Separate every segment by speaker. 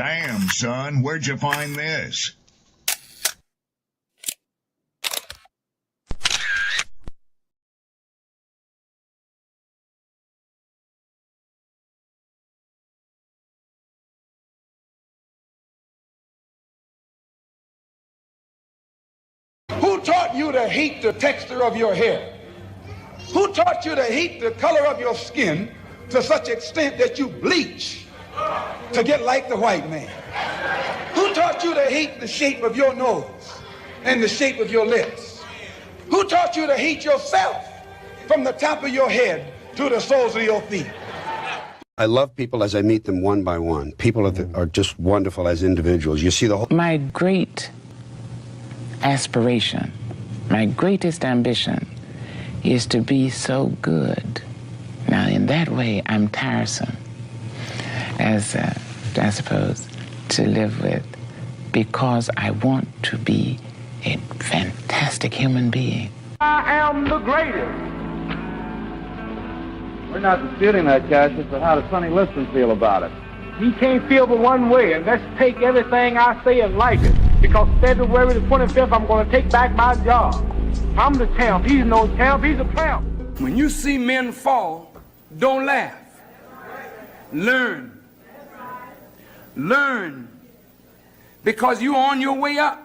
Speaker 1: Damn, son, where'd you find this?
Speaker 2: Who taught you to hate the texture of your hair? Who taught you to hate the color of your skin to such extent that you bleach to get like the white man? Who taught you to hate the shape of your nose and the shape of your lips? Who taught you to hate yourself from the top of your head to the soles of your feet?
Speaker 3: I love people as I meet them one by one. People are just wonderful as individuals. You see the whole...
Speaker 4: My great aspiration, my greatest ambition is to be so good. Now, in that way, I'm tiresome, as I suppose, to live with, because I want to be a fantastic human being.
Speaker 5: I am the greatest. We're not disputing that, Cassius, but how does Sonny Liston feel about it? He can't feel but one way, and let's take everything I say and like it. Because February the 25th, I'm going to take back my job. I'm the champ. He's no champ. He's a tramp.
Speaker 6: When you see men fall, don't laugh. Learn. Learn. Because you're on your way up.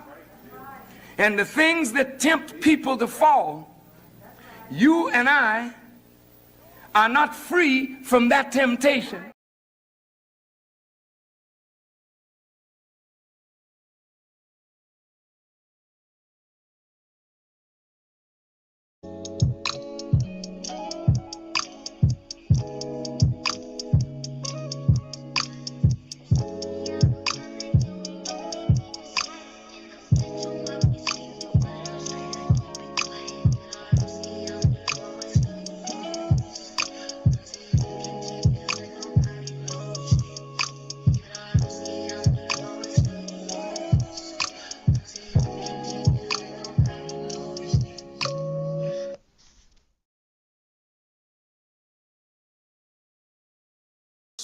Speaker 6: And the things that tempt people to fall, you and I are not free from that temptation.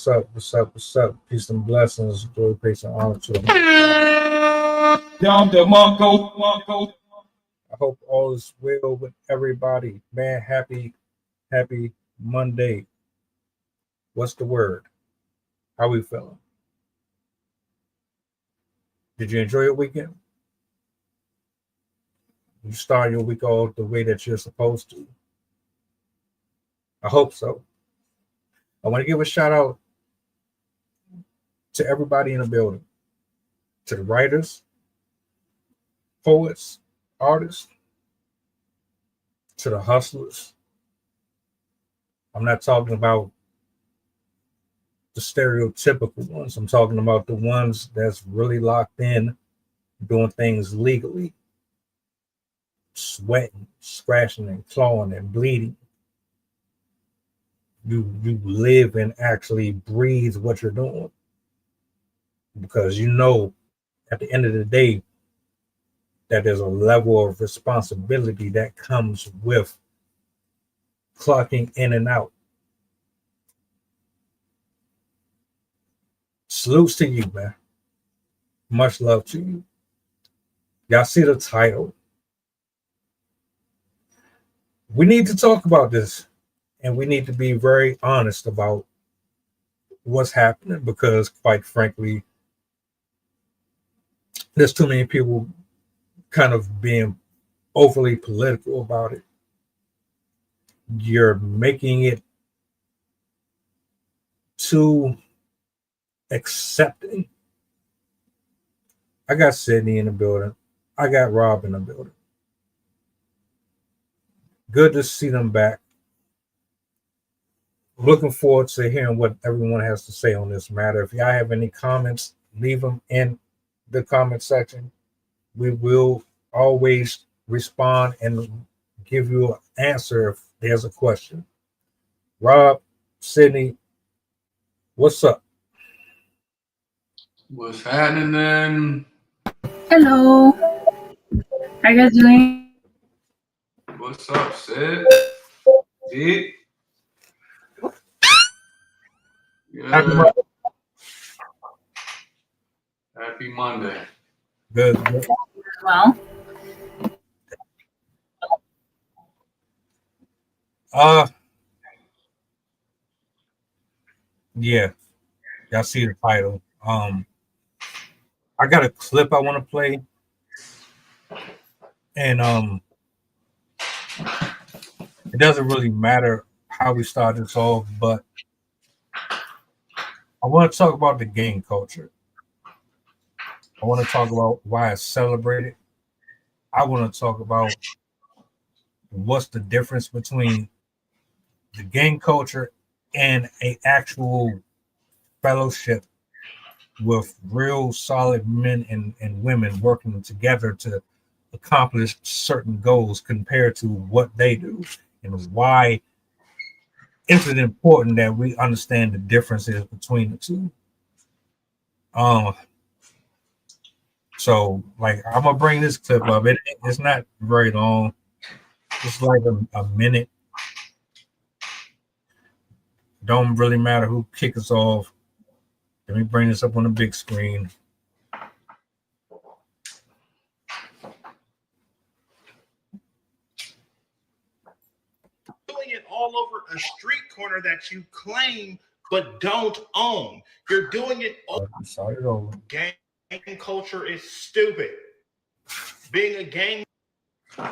Speaker 7: What's up? What's up? What's up? Peace and blessings. Glory, praise, and honor to him. I hope all is well with everybody. Man, happy Monday. What's the word? How we feeling? Did you enjoy your weekend? You start your week off the way that you're supposed to. I hope so. I want to give a shout out to everybody in the building, to the writers, poets, artists, to the hustlers. I'm not talking about the stereotypical ones. I'm talking about the ones that's really locked in, doing things legally, sweating, scratching, and clawing and bleeding. You live and actually breathe what you're doing. Because you know, at the end of the day, that there's a level of responsibility that comes with clocking in and out. Salutes to you, man. Much love to you. Y'all see the title. We need to talk about this, and we need to be very honest about what's happening, because quite frankly, there's too many people kind of being overly political about it. You're making it too accepting. I got Sydney in the building. I got Rob in the building. Good to see them back. Looking forward to hearing what everyone has to say on this matter. If y'all have any comments, leave them in the comment section. We will always respond and give you an answer if there's a question. Rob, Sydney, what's up?
Speaker 6: What's happening?
Speaker 8: Hello. How you guys doing?
Speaker 6: What's up, Sid? Sid? Yeah.
Speaker 9: Happy Monday.
Speaker 7: Good. Good.
Speaker 8: Well,
Speaker 7: Yeah, y'all see the title. I got a clip I want to play, and it doesn't really matter how we start this off, but I want to talk about the gang culture. I want to talk about why it's celebrated. I want to talk about what's the difference between the gang culture and a actual fellowship with real solid men and women working together to accomplish certain goals compared to what they do, and why is it important that we understand the differences between the two. So like I'm gonna bring this clip up. It's not very long. It's like a minute. Don't really matter who kicks us off. Let me bring this up on the big screen.
Speaker 10: Doing it all over a street corner that you claim but don't own. You're doing it all. Gang culture is stupid. Being a gang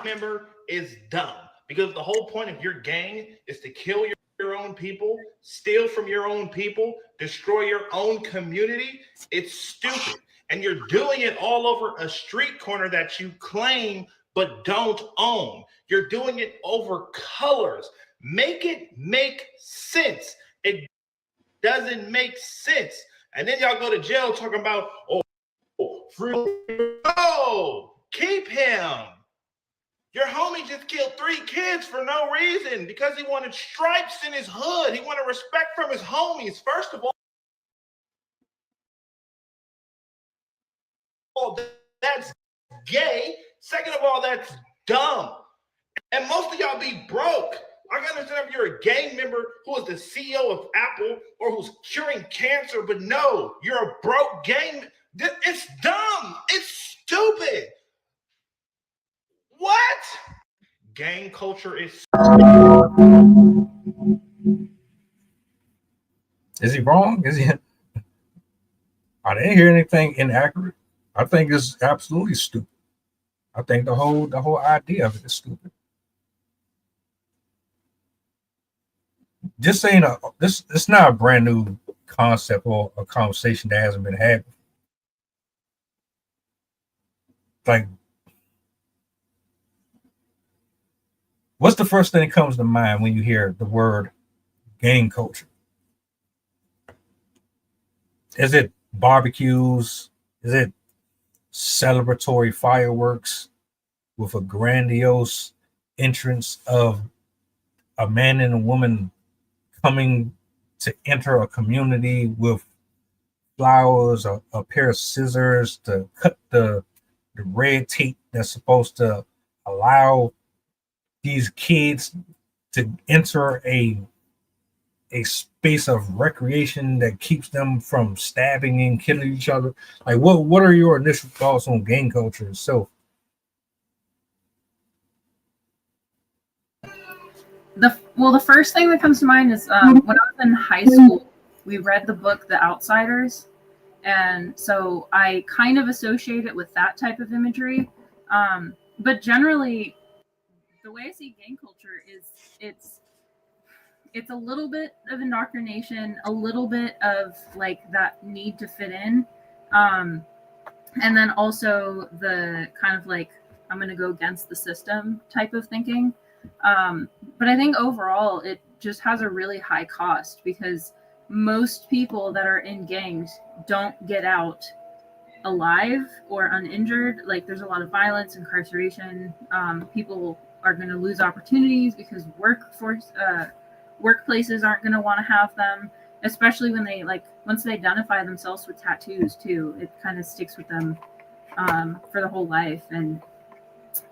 Speaker 10: member is dumb, because the whole point of your gang is to kill your own people, steal from your own people, destroy your own community. It's stupid. And you're doing it all over a street corner that you claim but don't own. You're doing it over colors. Make it make sense. It doesn't make sense. And then y'all go to jail talking about, free. Oh, keep him. Your homie just killed 3 kids for no reason because he wanted stripes in his hood. He wanted respect from his homies. First of all, that's gay. Second of all, that's dumb. And most of y'all be broke. I can understand if you're a gang member who is the CEO of Apple or who's curing cancer, but no, you're a broke gang. It's dumb. It's stupid. What? Gang culture is.
Speaker 7: Is he wrong? Is he? I didn't hear anything inaccurate. I think it's absolutely stupid. I think the whole idea of it is stupid. Just saying, it's not a brand new concept or a conversation that hasn't been had before. Like, what's the first thing that comes to mind when you hear the word gang culture? Is it barbecues? Is it celebratory fireworks with a grandiose entrance of a man and a woman coming to enter a community with flowers, a pair of scissors to cut the red tape that's supposed to allow these kids to enter a space of recreation that keeps them from stabbing and killing each other? Like, what are your initial thoughts on gang culture itself?
Speaker 8: The first thing that comes to mind is when I was in high school, we read the book The Outsiders, and so I kind of associate it with that type of imagery. But generally, the way I see gang culture is it's a little bit of indoctrination, a little bit of like that need to fit in, and then also the kind of like I'm going to go against the system type of thinking. But I think overall it just has a really high cost, because most people that are in gangs don't get out alive or uninjured. Like, there's a lot of violence, incarceration. People are going to lose opportunities because workplaces aren't going to want to have them, especially when they once they identify themselves with tattoos too. It kind of sticks with them for the whole life. And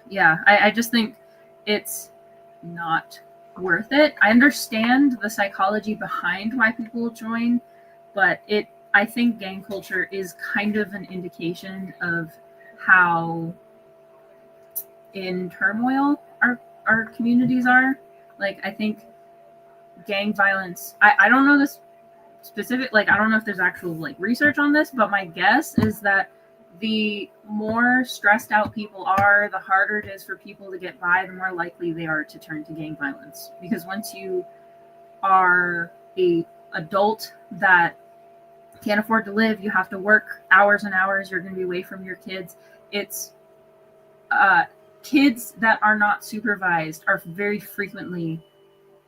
Speaker 8: yeah, I just think it's not worth it. I understand the psychology behind why people join, but it I think gang culture is kind of an indication of how in turmoil our communities are. Like, I think gang violence, I don't know this specific, like, I don't know if there's actual like research on this, but my guess is that the more stressed out people are, the harder it is for people to get by, the more likely they are to turn to gang violence. Because once you are a adult that can't afford to live, you have to work hours and hours, you're going to be away from your kids. It's kids that are not supervised are very frequently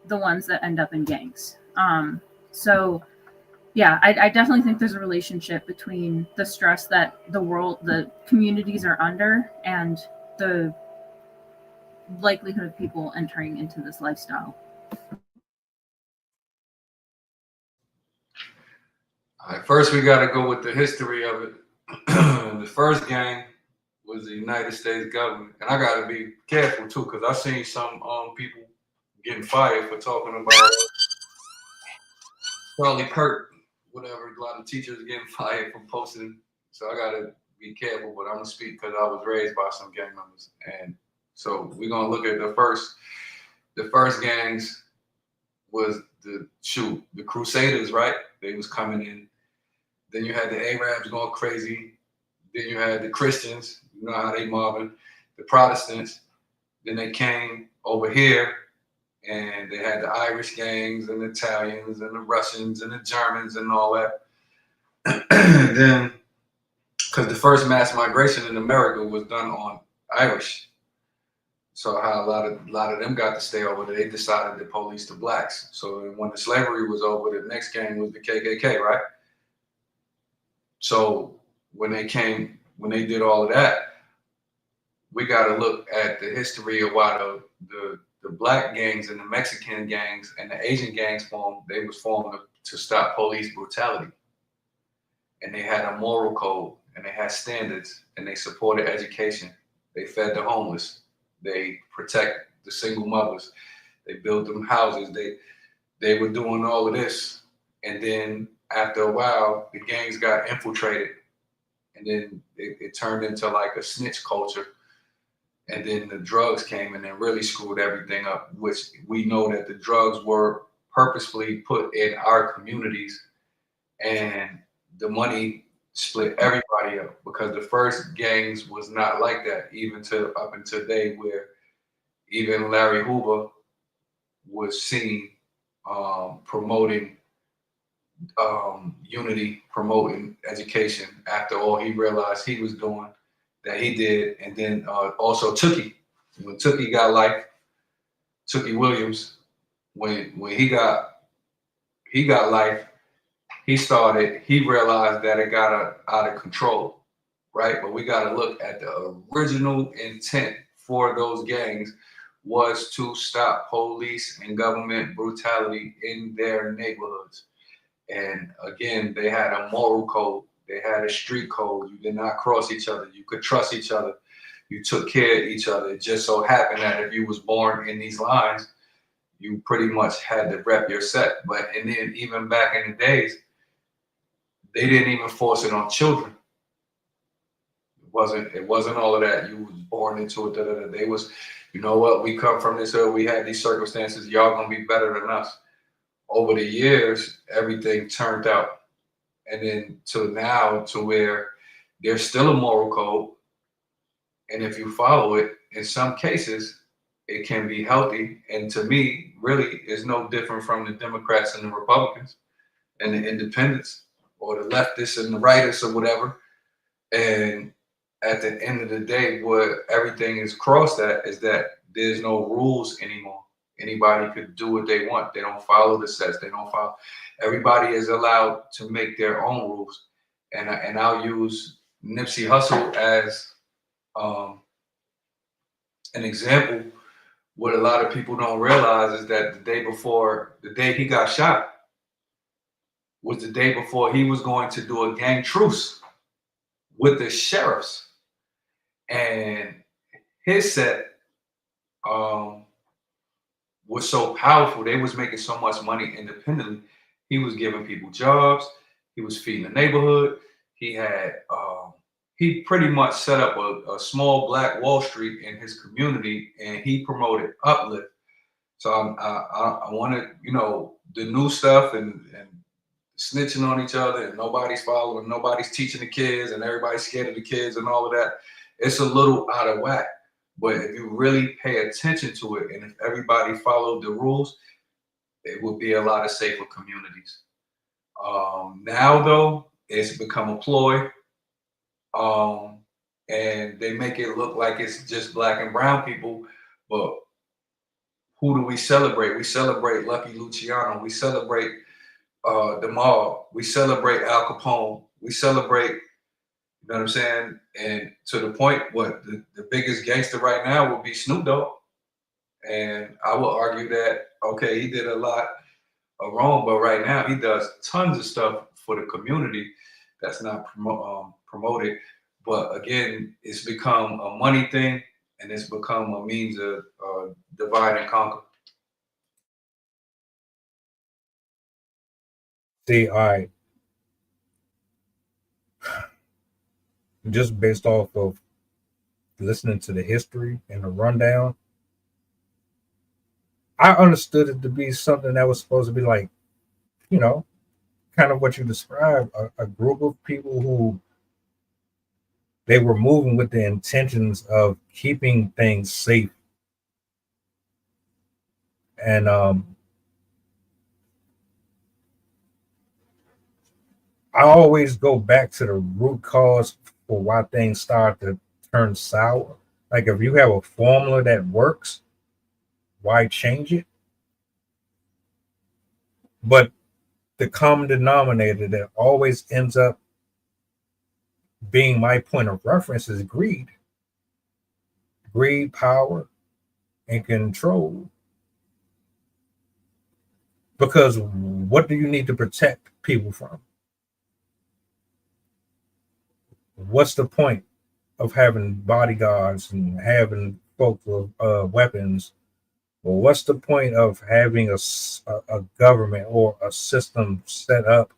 Speaker 8: the ones that end up in gangs. So yeah, I definitely think there's a relationship between the stress that the communities are under, and the likelihood of people entering into this lifestyle.
Speaker 9: All right, first we got to go with the history of it. The first gang was the United States government, and I got to be careful too, because I've seen some people getting fired for talking about Charlie Kirk, whatever. A lot of teachers getting fired for posting, so I got to be careful. But I'm gonna speak because I was raised by some gang members, and so we're gonna look at the first gangs was the Crusaders, right? They was coming in. Then you had the Arabs going crazy. Then you had the Christians, you know how they mobbing, the Protestants. Then they came over here and they had the Irish gangs and the Italians and the Russians and the Germans and all that. Then, because the first mass migration in America was done on Irish. So how a lot of them got to stay over there, they decided to police the blacks. So when the slavery was over, the next gang was the KKK, right? So when they did all of that, we got to look at the history of why the black gangs and the Mexican gangs and the Asian gangs formed. They was formed to stop police brutality. And they had a moral code, and they had standards, and they supported education. They fed the homeless. They protect the single mothers. They built them houses. They were doing all of this. And then after a while, the gangs got infiltrated. And then it turned into like a snitch culture. And then the drugs came and then really screwed everything up, which we know that the drugs were purposefully put in our communities, and the money split everybody up, because the first gangs was not like that, even up until today, where even Larry Hoover was seen promoting unity, promoting education after all he realized he was doing that he did. And then also Tookie, when Tookie got life, Tookie Williams, when he got life, he realized that it got out of control, right? But we got to look at the original intent for those gangs was to stop police and government brutality in their neighborhoods. And again, they had a moral code. They had a street code. You did not cross each other. You could trust each other. You took care of each other. It just so happened that if you was born in these lines, you pretty much had to rep your set. And then even back in the days, they didn't even force it on children. It wasn't all of that. You was born into it. They was, you know what, we come from this earth, we had these circumstances, y'all gonna be better than us. Over the years, everything turned out. And then to now, to where there's still a moral code. And if you follow it, in some cases, it can be healthy. And to me, really is no different from the Democrats and the Republicans and the independents or the leftists and the rightists or whatever. And at the end of the day, what everything is crossed at is that there's no rules anymore. Anybody could do what they want. They don't follow the sets. They don't follow. Everybody is allowed to make their own rules. And I'll use Nipsey Hussle as an example. What a lot of people don't realize is that the day he got shot, was the day before he was going to do a gang truce with the sheriffs. And his set was so powerful. They was making so much money independently. He was giving people jobs. He was feeding the neighborhood. He had he pretty much set up a small Black Wall Street in his community, and he promoted uplift. So I wanted, you know, the new stuff and snitching on each other, and nobody's following, nobody's teaching the kids, and everybody's scared of the kids and all of that. It's a little out of whack. But if you really pay attention to it, and if everybody followed the rules, it would be a lot of safer communities. Now though, it's become a ploy, and they make it look like it's just Black and brown people. But who do we celebrate? We celebrate Lucky Luciano. We celebrate the mob. We celebrate Al Capone. We celebrate, you know what I'm saying? And to the point, what the biggest gangster right now would be Snoop Dogg. And I will argue that, okay, he did a lot wrong, but right now he does tons of stuff for the community that's not promoted. But again, it's become a money thing, and it's become a means of divide and conquer.
Speaker 7: See, I just based off of listening to the history and the rundown, I understood it to be something that was supposed to be like, you know, kind of what you described, a group of people who they were moving with the intentions of keeping things safe. And I always go back to the root cause for why things start to turn sour. Like if you have a formula that works, why change it? But the common denominator that always ends up being my point of reference is greed. Greed, power, and control. Because what do you need to protect people from? What's the point of having bodyguards and having folks with weapons? Well, what's the point of having a government or a system set up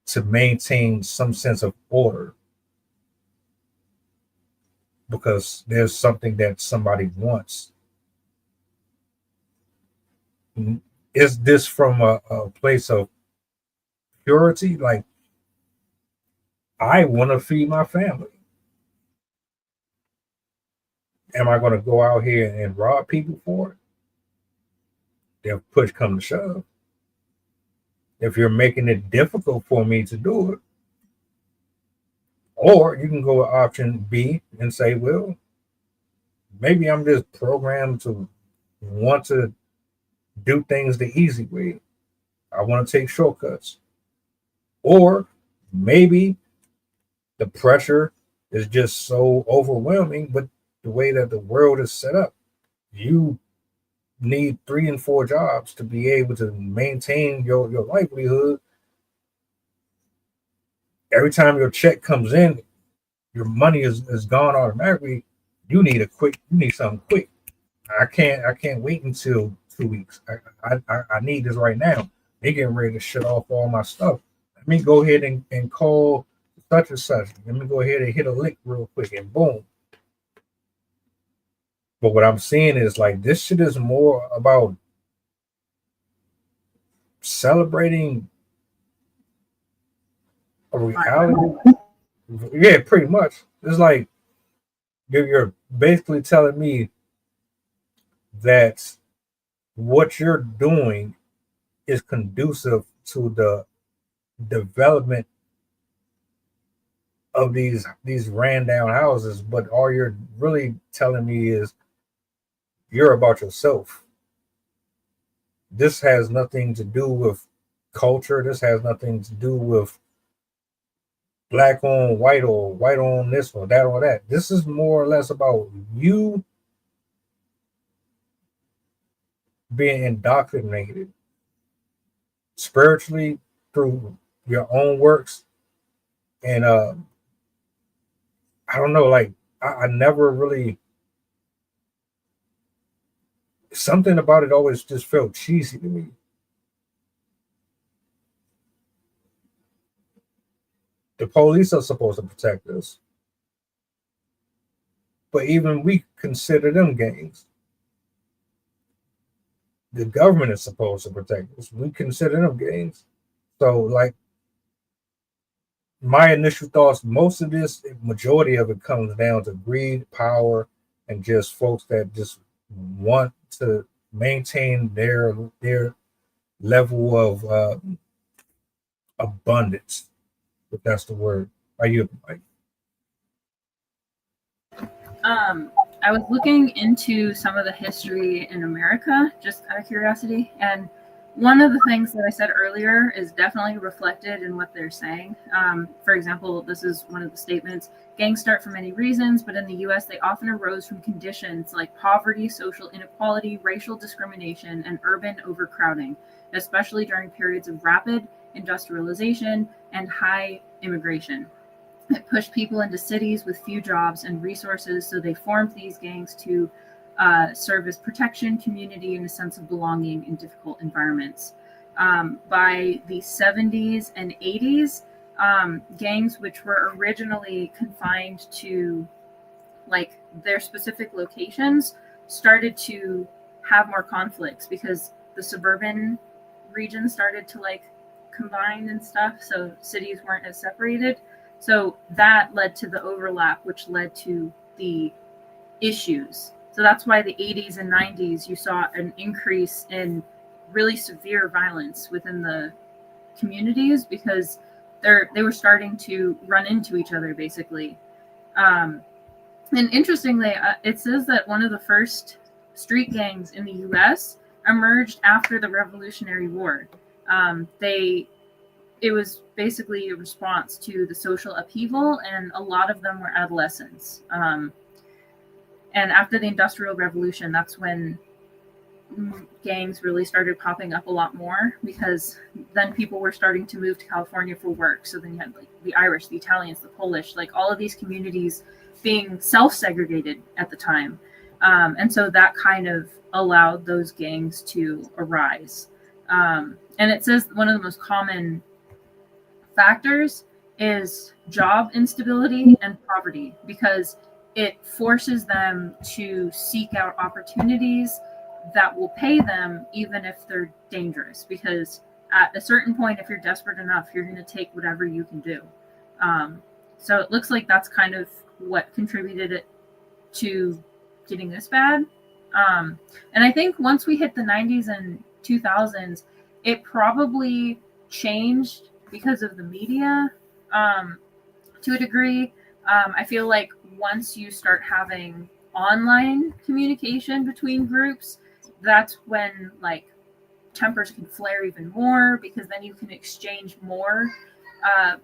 Speaker 7: to maintain some sense of order? Because there's something that somebody wants. Is this from a place of purity? Like, I want to feed my family. Am I going to go out here and rob people for it? If push come to shove. If you're making it difficult for me to do it. Or you can go with option B and say, well, maybe I'm just programmed to want to do things the easy way. I want to take shortcuts. Or maybe the pressure is just so overwhelming, but the way that the world is set up, you need 3 and 4 jobs to be able to maintain your livelihood. Every time your check comes in, your money is gone automatically. You need something quick. I can't wait until 2 weeks. I need this right now. They getting ready to shut off all my stuff. Let me go ahead and call such and such. Let me go ahead and hit a lick real quick, and boom. But what I'm seeing is like this shit is more about celebrating a reality. Yeah, pretty much. It's like you're basically telling me that what you're doing is conducive to the development of these ran down houses, but all you're really telling me is you're about yourself. This has nothing to do with culture. This has nothing to do with black on white or white on this or that or that. This is more or less about you being indoctrinated spiritually through your own works. And I don't know, like I never really, something about it always just felt cheesy to me. The police are supposed to protect us. But even we consider them gangs. The government is supposed to protect us. We consider them gangs. So, like, my initial thoughts, most of this, majority of it comes down to greed, power, and just folks that just want to maintain their level of abundance, if that's the word. Are you like?
Speaker 8: I was looking into some of the history in America, just out of curiosity, and one of the things that I said earlier is definitely reflected in what they're saying. For example, this is one of the statements: gangs start for many reasons, but in the US, they often arose from conditions like poverty, social inequality, racial discrimination, and urban overcrowding, especially during periods of rapid industrialization and high immigration. It pushed people into cities with few jobs and resources, so they formed these gangs to serve as protection, community, and a sense of belonging in difficult environments. By the 70s and 80s, gangs which were originally confined to like their specific locations started to have more conflicts because the suburban regions started to like combine and stuff, so cities weren't as separated. So that led to the overlap, which led to the issues. So that's why the 80s and 90s, you saw an increase in really severe violence within the communities because they were starting to run into each other, basically. And interestingly, it says that one of the first street gangs in the U.S. emerged after the Revolutionary War. It was basically a response to the social upheaval, and a lot of them were adolescents. And after the Industrial Revolution, that's when gangs really started popping up a lot more because then people were starting to move to California for work. So then you had like the Irish, the Italians, the Polish, like all of these communities being self-segregated at the time. And so that kind of allowed those gangs to arise. And it says one of the most common factors is job instability and poverty because it forces them to seek out opportunities that will pay them even if they're dangerous, because at a certain point, if you're desperate enough, you're going to take whatever you can do. So it looks like that's kind of what contributed it to getting this bad. And I think once we hit the 90s and 2000s, it probably changed because of the media to a degree. I feel like once you start having online communication between groups, that's when like tempers can flare even more, because then you can exchange more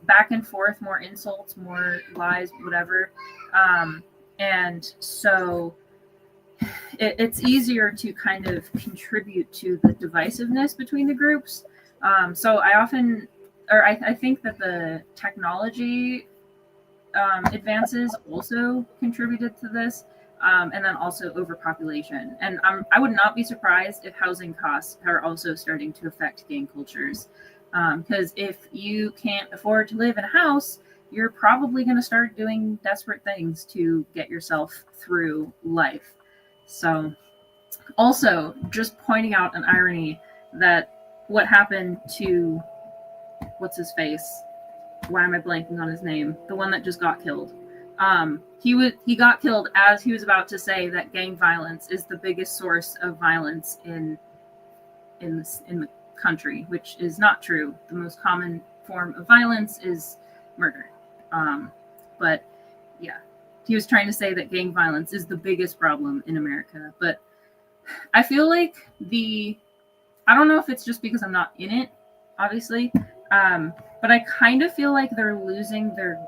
Speaker 8: back and forth, more insults, more lies, whatever. And so it's easier to kind of contribute to the divisiveness between the groups. So I think that the technology advances also contributed to this, and then also overpopulation. And I would not be surprised if housing costs are also starting to affect gang cultures, because if you can't afford to live in a house, you're probably going to start doing desperate things to get yourself through life. So also just pointing out an irony that what happened to what's his face? Why am I blanking on his name? The one that just got killed. He got killed as he was about to say that gang violence is the biggest source of violence in the country, which is not true. The most common form of violence is murder. But yeah, he was trying to say that gang violence is the biggest problem in America. But I feel like I don't know if it's just because I'm not in it, obviously, but I kind of feel like they're losing their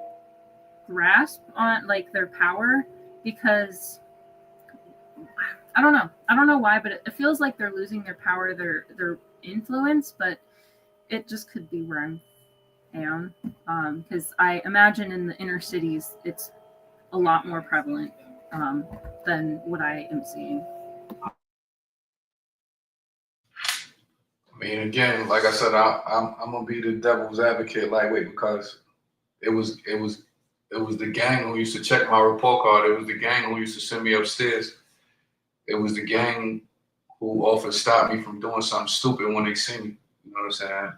Speaker 8: grasp on like their power, because I don't know why, but it feels like they're losing their power, their influence, but it just could be where I am, because I imagine in the inner cities it's a lot more prevalent than what I am seeing.
Speaker 9: I mean, again, like I said, I'm gonna be the devil's advocate lightweight, because It was the gang who used to check my report card. It was the gang who used to send me upstairs. It was the gang who often stopped me from doing something stupid when they see me. You know what I'm saying?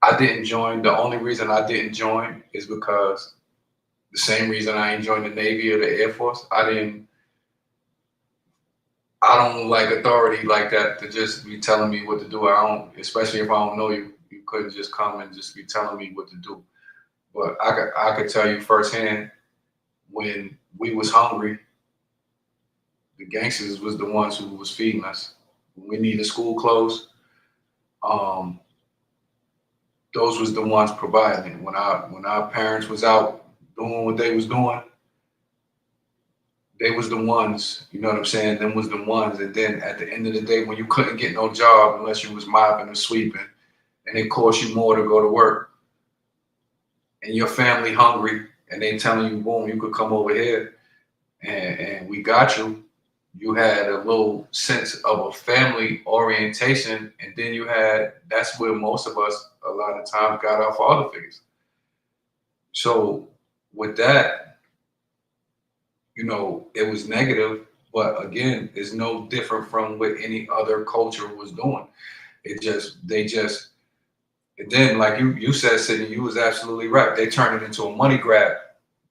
Speaker 9: I didn't join. The only reason I didn't join is because the same reason I ain't joined the Navy or the Air Force. I don't like authority like that to just be telling me what to do. I don't, especially if I don't know you. You couldn't just come and just be telling me what to do. But I could tell you firsthand, when we was hungry, the gangsters was the ones who was feeding us. When we needed school clothes, those was the ones providing it. When our parents was out doing what they was doing, they was the ones, you know what I'm saying? Them was the ones. And then at the end of the day, when you couldn't get no job unless you was mopping or sweeping, and it cost you more to go to work, and your family hungry, and they telling you, boom, you could come over here and we got you. You had a little sense of a family orientation, and then that's where most of us a lot of times got our father figures. So with that, you know, it was negative, but again, it's no different from what any other culture was doing. And then, like you said, Sydney, you was absolutely right. They turned it into a money grab,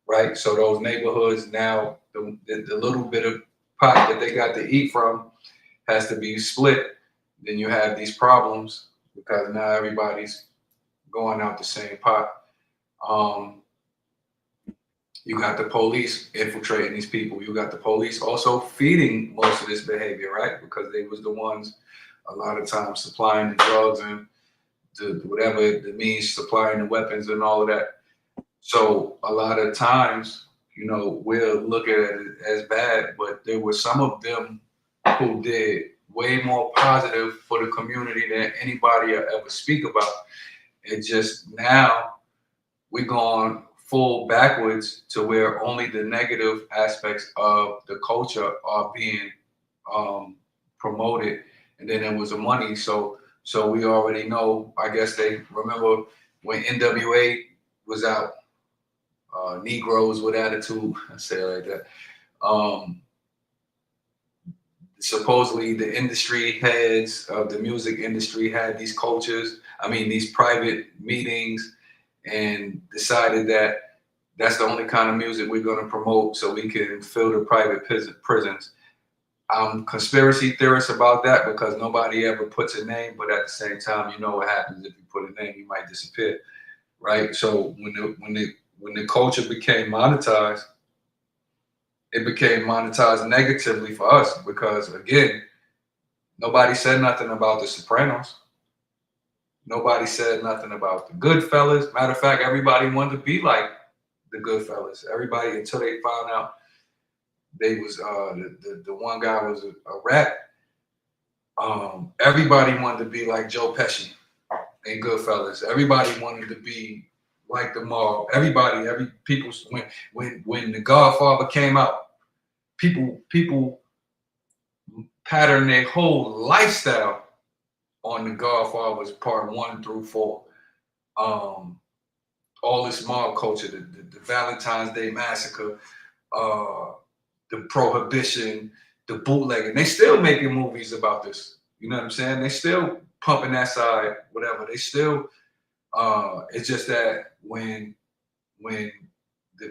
Speaker 9: right? So those neighborhoods now, the little bit of pot that they got to eat from has to be split. Then you have these problems because now everybody's going out the same pot. You got the police infiltrating these people. You got the police also feeding most of this behavior, right? Because they was the ones a lot of times supplying the drugs and whatever it means, supplying the weapons and all of that. So a lot of times, you know, we'll look at it as bad, but there were some of them who did way more positive for the community than anybody will ever speak about. It just now we're going full backwards to where only the negative aspects of the culture are being promoted, and then there was the money. So we already know. I guess they remember when NWA was out, Negroes with attitude. I say it like that. Supposedly the industry heads of the music industry had these these private meetings, and decided that that's the only kind of music we're going to promote so we can fill the private prisons. I'm conspiracy theorist about that because nobody ever puts a name, but at the same time, you know what happens if you put a name, you might disappear, right? So when the culture became monetized, it became monetized negatively for us because, again, nobody said nothing about the Sopranos. Nobody said nothing about the Goodfellas. Matter of fact, everybody wanted to be like the Goodfellas. Everybody, until they found out they was the one guy was a rat. Everybody wanted to be like Joe Pesci in Goodfellas. Everybody wanted to be like the mob. People when The Godfather came out, people patterned their whole lifestyle on The Godfather's part 1 through 4. All this mob culture, the Valentine's Day Massacre, the Prohibition, the bootlegging. They still making movies about this. You know what I'm saying? They still pumping that side, whatever. They still, it's just that when the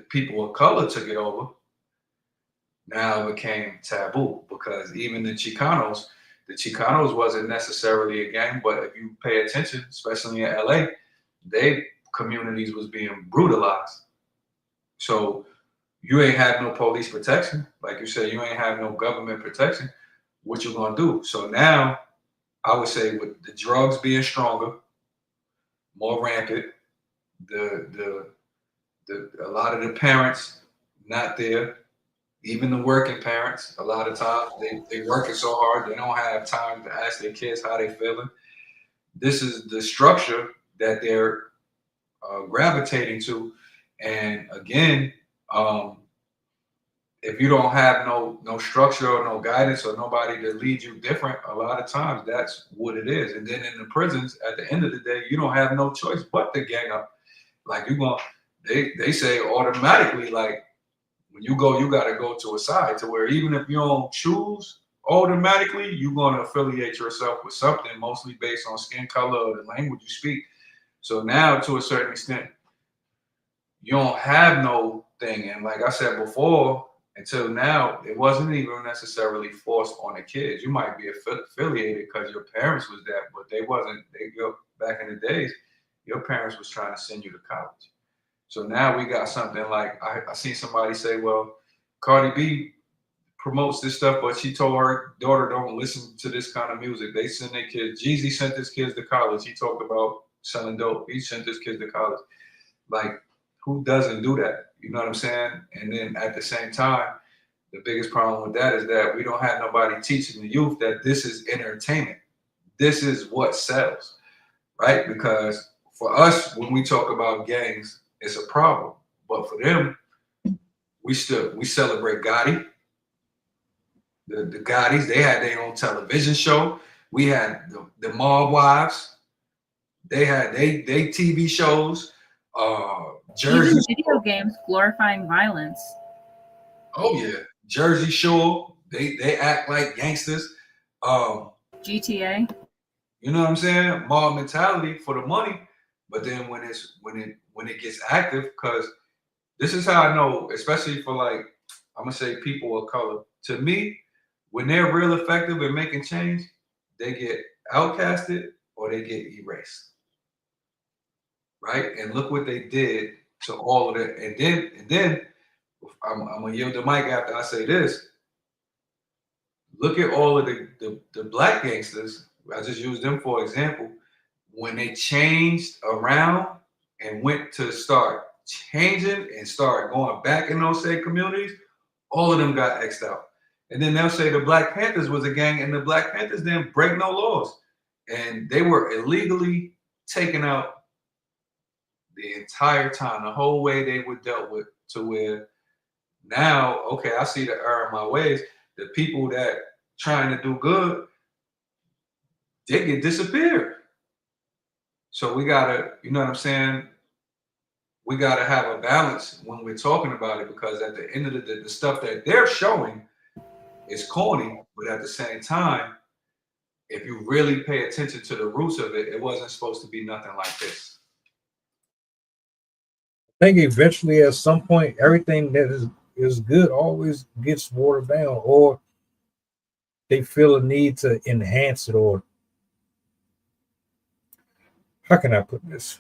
Speaker 9: people of color took it over, now it became taboo because even the Chicanos wasn't necessarily a gang, but if you pay attention, especially in LA, their communities was being brutalized. So you ain't have no police protection. Like you said, you ain't have no government protection. What you gonna do? So now I would say with the drugs being stronger, more rampant, a lot of the parents not there, even the working parents, a lot of times they working so hard they don't have time to ask their kids how they feeling. This is the structure that they're gravitating to, and again, if you don't have no structure or no guidance or nobody to lead you different, a lot of times that's what it is. And then in the prisons, at the end of the day, you don't have no choice but to gang up Like they say automatically, like when you go, you got to go to a side to where even if you don't choose, automatically you're going to affiliate yourself with something, mostly based on skin color or the language you speak. So now, to a certain extent, you don't have no thing. And like I said before, until now, it wasn't even necessarily forced on the kids. You might be affiliated because your parents was that, but they wasn't. Back in the days, your parents was trying to send you to college. So now we got something like I seen somebody say, well, Cardi B promotes this stuff, but she told her daughter don't listen to this kind of music. They send their kids. Jeezy sent his kids to college. He talked about selling dope. He sent his kids to college. Like, who doesn't do that? You know what I'm saying? And then at the same time, the biggest problem with that is that we don't have nobody teaching the youth that this is entertainment. This is what sells, right? Because for us, when we talk about gangs, it's a problem. But for them, we celebrate Gotti. The Gottis, they had their own television show. We had the Mob Wives. They had they TV shows. Jersey
Speaker 8: Even video games glorifying violence.
Speaker 9: Oh yeah, Jersey Shore. They act like gangsters.
Speaker 8: GTA.
Speaker 9: You know what I'm saying? Mob mentality for the money. But then when it gets active, because this is how I know, especially for like I'm gonna say people of color. To me, when they're real effective in making change, they get outcasted or they get erased. Right? And look what they did to all of it. And then I'm gonna yield the mic after I say this. Look at all of the black gangsters. I just used them for example. When they changed around and went to start changing and start going back in those same communities, all of them got X'd out. And then they'll say the Black Panthers was a gang, and the Black Panthers didn't break no laws. And they were illegally taken out the entire time, the whole way they were dealt with, to where now, okay, I see the error in my ways. The people that trying to do good, they get disappeared. So we gotta, you know what I'm saying? We gotta have a balance when we're talking about it, because at the end of the stuff that they're showing is corny, but at the same time, if you really pay attention to the roots of it, it wasn't supposed to be nothing like this.
Speaker 7: I think eventually at some point, everything that is good always gets watered down, or they feel a need to enhance it, or how can I put this?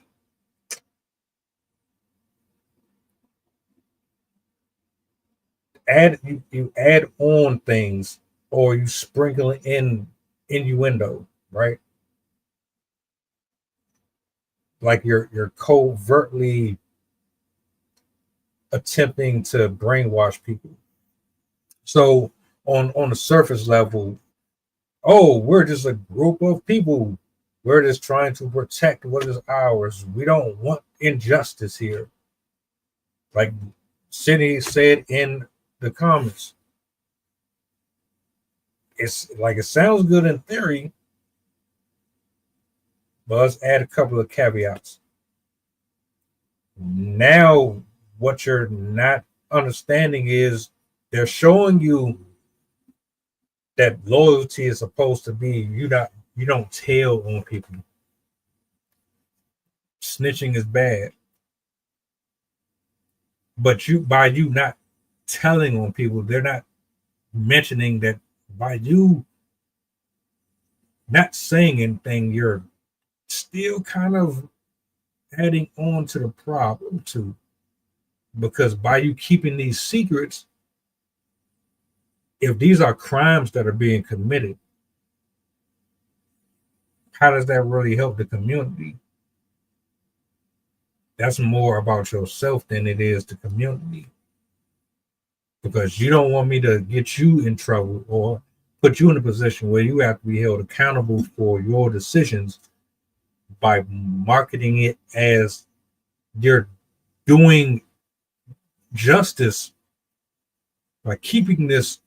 Speaker 7: You add on things, or you sprinkle in innuendo, right? Like you're covertly attempting to brainwash people. So on the surface level, oh, we're just a group of people. We're just trying to protect what is ours. We don't want injustice here. Like Cindy said in the comments, it's like it sounds good in theory, but let's add a couple of caveats. Now, what you're not understanding is they're showing you that loyalty is supposed to be you don't tell on people. Snitching is bad. But by you not telling on people, they're not mentioning that by you not saying anything, you're still kind of adding on to the problem too. Because by you keeping these secrets, if these are crimes that are being committed, how does that really help the community? That's more about yourself than it is the community. Because you don't want me to get you in trouble or put you in a position where you have to be held accountable for your decisions by marketing it as you're doing justice by keeping this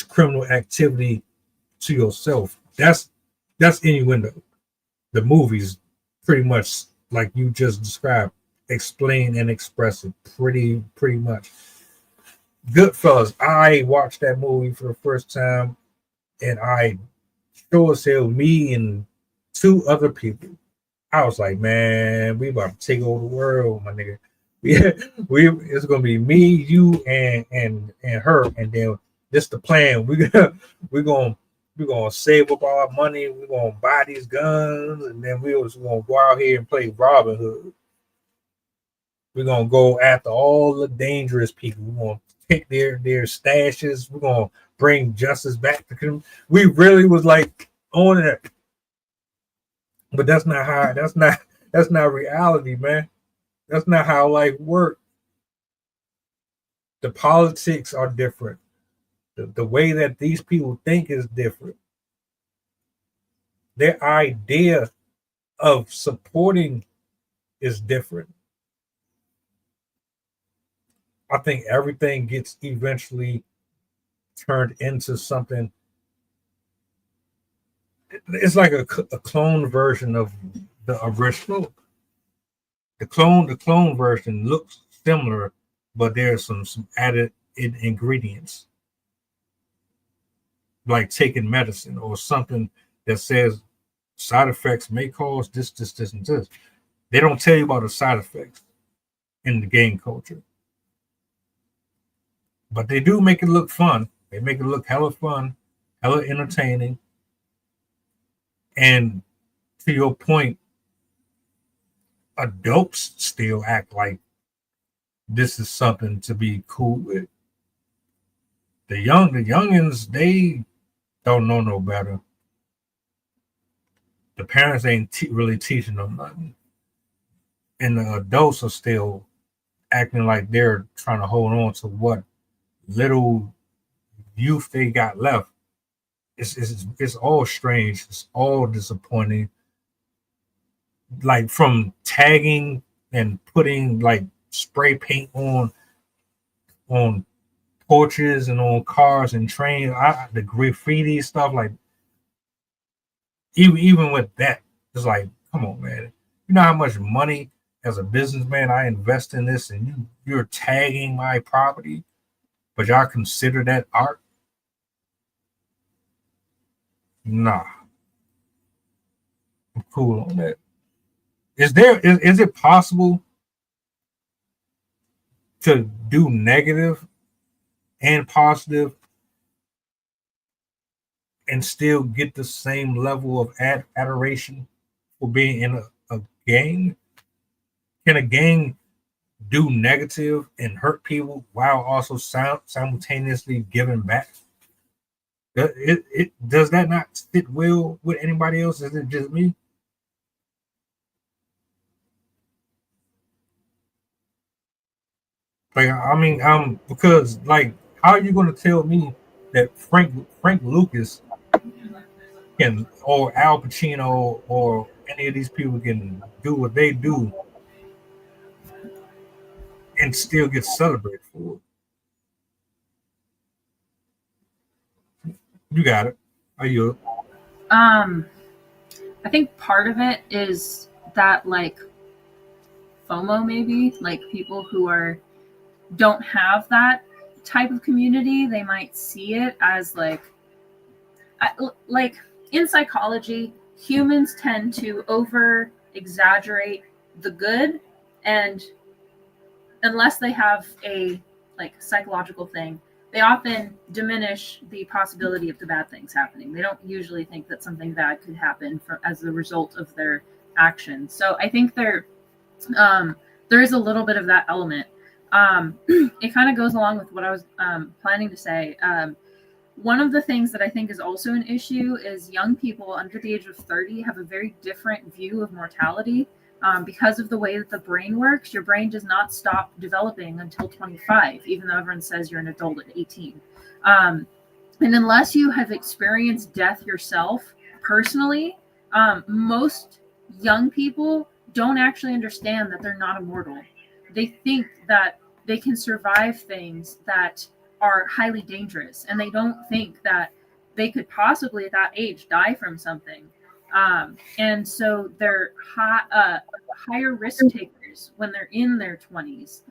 Speaker 7: criminal activity to yourself. That's innuendo. The movies pretty much like you just described explain and express it pretty much. Goodfellas, I watched that movie for the first time, and I sure as hell, me and two other people, I was like, man, we about to take over the world, my nigga. It's gonna be me, you, and her, and then this the plan. We're gonna save up all our money. We're gonna buy these guns, and then we was gonna go out here and play Robin Hood. We're gonna go after all the dangerous people. We're gonna pick their stashes. We're gonna bring justice back to them. We really was like on it, but that's not how. That's not reality, man. That's not how life works. The politics are different. The way that these people think is different. Their idea of supporting is different. I think everything gets eventually turned into something. It's like a clone version of the original. The clone version looks similar, but there's some added ingredients, like taking medicine or something that says side effects may cause this, and this. They don't tell you about the side effects in the game culture. But they do make it look fun. They make it look hella fun, hella entertaining. And to your point, adults still act like this is something to be cool with. The youngins, they don't know no better. The parents ain't really teaching them nothing. And the adults are still acting like they're trying to hold on to what little youth they got left. It's all strange. It's all disappointing. Like from tagging and putting like spray paint on porches and on cars and trains, the graffiti stuff, like even with that, it's like, come on, man. You know how much money as a businessman I invest in this, and you're tagging my property, but y'all consider that art? Nah. I'm cool on that. Is it possible to do negative and positive and still get the same level of adoration for being in a gang? Can a gang do negative and hurt people while also simultaneously giving back? Does that not sit well with anybody else? Is it just me? Like, I mean, because like, how are you going to tell me that Frank Lucas can, or Al Pacino, or any of these people can do what they do and still get celebrated for it? You got it. Are you?
Speaker 8: I think part of it is that like FOMO, maybe like people who don't have that type of community, they might see it as like in psychology, humans tend to over exaggerate the good, and unless they have a like psychological thing, they often diminish the possibility of the bad things happening. They don't usually think that something bad could happen as a result of their actions. So I think there is a little bit of that element. It kind of goes along with what I was planning to say. One of the things that I think is also an issue is young people under the age of 30 have a very different view of mortality. Because of the way that the brain works, your brain does not stop developing until 25, even though everyone says you're an adult at 18. And unless you have experienced death yourself personally, most young people don't actually understand that they're not immortal. They think that they can survive things that are highly dangerous, and they don't think that they could possibly at that age die from something. And so they're higher risk takers teenagers, when they're in their 20s.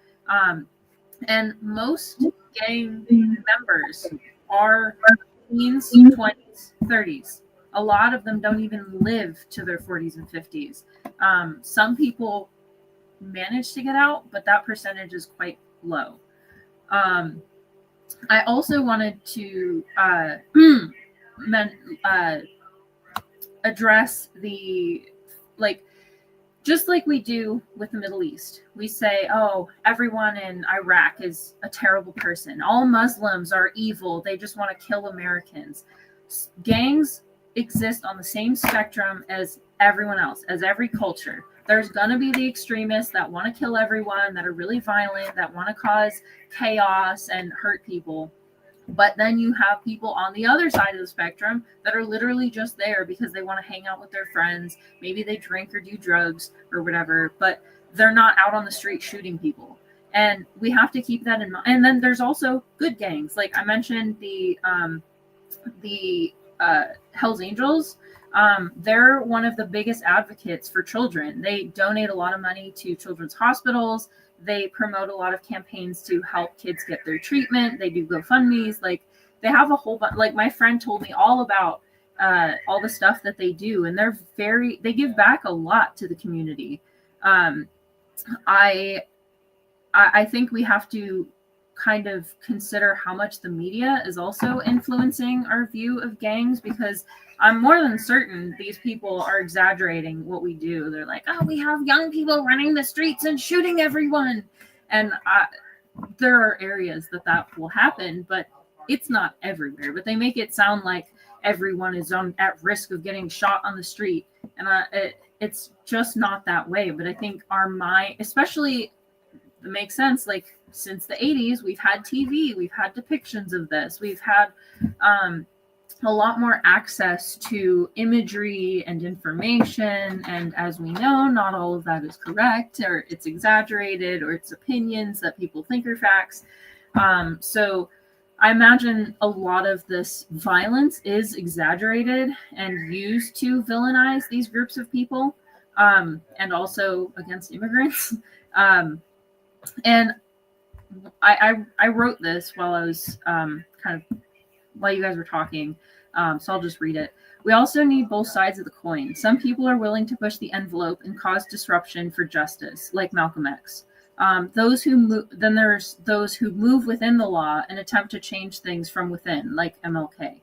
Speaker 8: And most gang members are teens, 20s, 30s. A lot of them don't even live to their 40s and 50s. Some people manage to get out, but that percentage is quite low. I also wanted to address the, like, just like we do with the Middle East. We say, oh, everyone in Iraq is a terrible person. All Muslims are evil. They just want to kill Americans. Gangs exist on the same spectrum as everyone else, as every culture. There's going to be the extremists that want to kill everyone, that are really violent, that want to cause chaos and hurt people. But then you have people on the other side of the spectrum that are literally just there because they want to hang out with their friends. Maybe they drink or do drugs or whatever, but they're not out on the street shooting people. And we have to keep that in mind. And then there's also good gangs. Like I mentioned, the Hells Angels. They're one of the biggest advocates for children. They donate a lot of money to children's hospitals. They promote a lot of campaigns to help kids get their treatment. They do GoFundMes. Like they have a whole bunch. Like my friend told me all about all the stuff that they do, and they give back a lot to the community. I think we have to kind of consider how much the media is also influencing our view of gangs, because I'm more than certain these people are exaggerating what we do. They're like, oh, we have young people running the streets and shooting everyone. And there are areas that will happen, but it's not everywhere. But they make it sound like everyone is at risk of getting shot on the street. And it's just not that way. But I think our mind, especially, it makes sense, like since the 80s, we've had TV, we've had depictions of this, we've had a lot more access to imagery and information. And as we know, not all of that is correct, or it's exaggerated, or it's opinions that people think are facts. So I imagine a lot of this violence is exaggerated and used to villainize these groups of people, and also against immigrants. And I wrote this while I was while you guys were talking, so I'll just read it. We also need both sides of the coin. Some people are willing to push the envelope and cause disruption for justice, like Malcolm X. Then there's those who move within the law and attempt to change things from within, like MLK.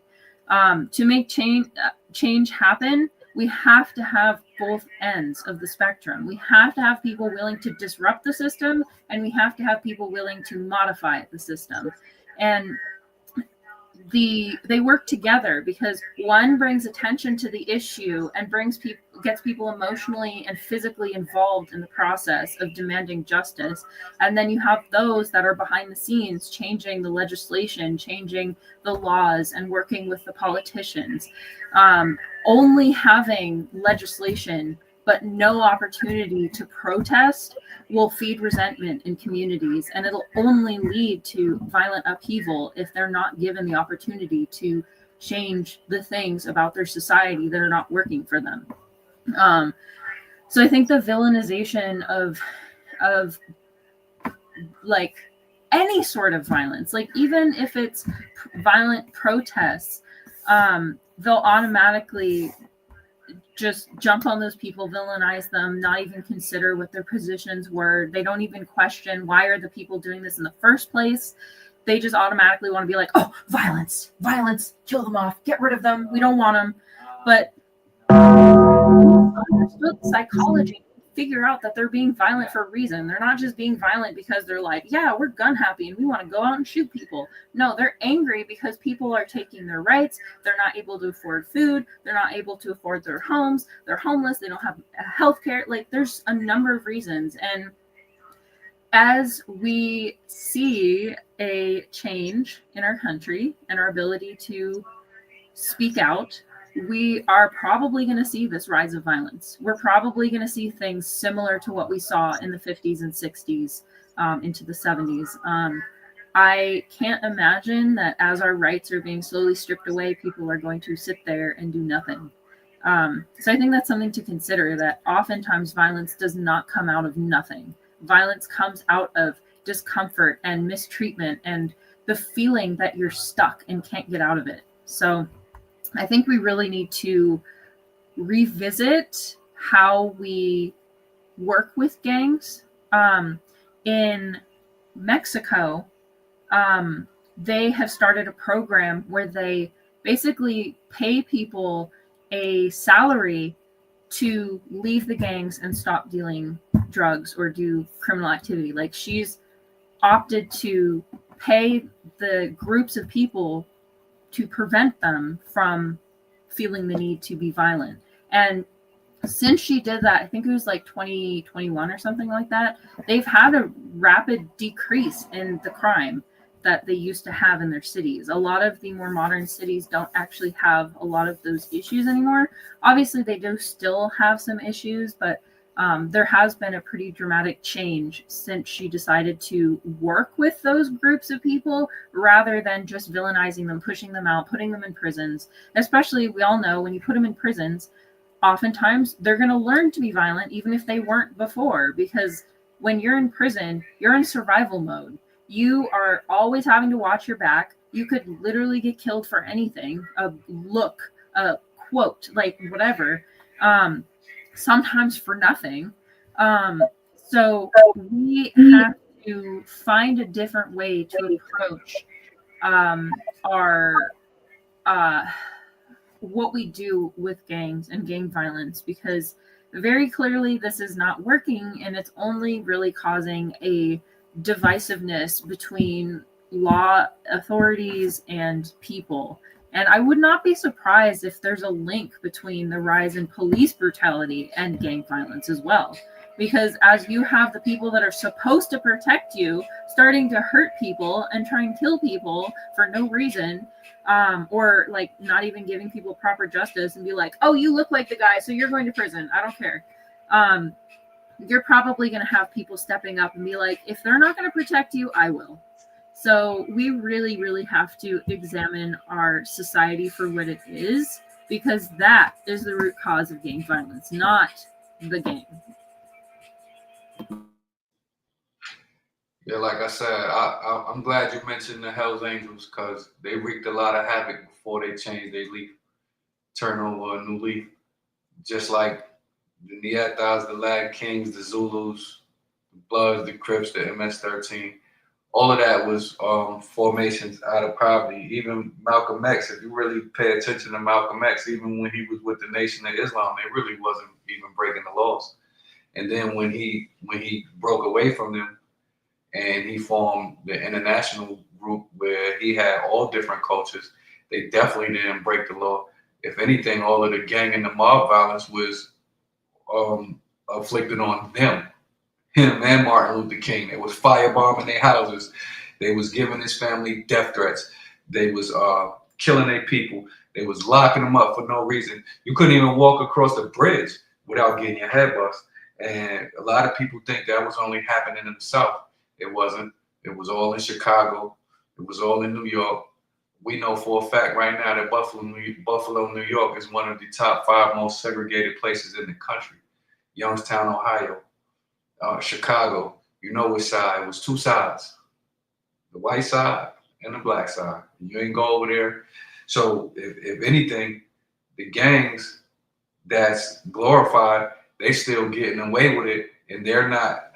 Speaker 8: To make change happen, we have to have both ends of the spectrum. We have to have people willing to disrupt the system, and we have to have people willing to modify the system. And they work together, because one brings attention to the issue and gets people emotionally and physically involved in the process of demanding justice. And then you have those that are behind the scenes changing the legislation, changing the laws, and working with the politicians. Only having legislation but no opportunity to protest will feed resentment in communities, and it'll only lead to violent upheaval if they're not given the opportunity to change the things about their society that are not working for them. So I think the villainization of like any sort of violence, like even if it's violent protests, they'll automatically just jump on those people, villainize them, not even consider what their positions were. They don't even question, why are the people doing this in the first place? They just automatically want to be like, oh, violence, kill them off, get rid of them, we don't want them. But understood psychology, figure out that they're being violent for a reason. They're not just being violent because they're like, yeah, we're gun happy and we want to go out and shoot people. No, they're angry because people are taking their rights. They're not able to afford food. They're not able to afford their homes. They're homeless. They don't have health care. Like, there's a number of reasons. And as we see a change in our country and our ability to speak out, we are probably going to see this rise of violence. We're probably going to see things similar to what we saw in the 50s and 60s into the 70s. I can't imagine that as our rights are being slowly stripped away, people are going to sit there and do nothing. So I think that's something to consider, that oftentimes violence does not come out of nothing. Violence comes out of discomfort and mistreatment and the feeling that you're stuck and can't get out of it. So I think we really need to revisit how we work with gangs. In Mexico, they have started a program where they basically pay people a salary to leave the gangs and stop dealing drugs or do criminal activity. Like, she's opted to pay the groups of people to prevent them from feeling the need to be violent. And since she did that, I think it was like 2021 or something like that, they've had a rapid decrease in the crime that they used to have in their cities. A lot of the more modern cities don't actually have a lot of those issues anymore. Obviously, they do still have some issues, but there has been a pretty dramatic change since she decided to work with those groups of people rather than just villainizing them, pushing them out, putting them in prisons. Especially, we all know, when you put them in prisons, oftentimes they're going to learn to be violent even if they weren't before, because when you're in prison, you're in survival mode. You are always having to watch your back. You could literally get killed for anything, a look, a quote, like whatever, sometimes for nothing. So we have to find a different way to approach our what we do with gangs and gang violence, because very clearly this is not working, and it's only really causing a divisiveness between law authorities and people. And I would not be surprised if there's a link between the rise in police brutality and gang violence as well. Because as you have the people that are supposed to protect you starting to hurt people and try and kill people for no reason, or like not even giving people proper justice and be like, oh, you look like the guy, so you're going to prison. I don't care. You're probably going to have people stepping up and be like, if they're not going to protect you, I will. So we really, really have to examine our society for what it is, because that is the root cause of gang violence, not the gang.
Speaker 9: Yeah, like I said, I'm glad you mentioned the Hells Angels, because they wreaked a lot of havoc before they changed their leaf, turn over a new leaf. Just like the Nietas, the Latin Kings, the Zulus, the Bloods, the Crips, the MS-13. All of that was formations out of poverty. Even Malcolm X, if you really pay attention to Malcolm X, even when he was with the Nation of Islam, they really wasn't even breaking the laws. And then when he broke away from them and he formed the international group where he had all different cultures, they definitely didn't break the law. If anything, all of the gang and the mob violence was afflicted on them. Him and Martin Luther King. They was firebombing their houses. They was giving his family death threats. They was killing their people. They was locking them up for no reason. You couldn't even walk across the bridge without getting your head bust. And a lot of people think that was only happening in the South. It wasn't. It was all in Chicago. It was all in New York. We know for a fact right now that Buffalo, New York is one of the top 5 most segregated places in the country. Youngstown, Ohio. Chicago, you know which side. It was 2 sides, the white side and the black side. You ain't go over there. So if anything, the gangs that's glorified, they still getting away with it, and they're not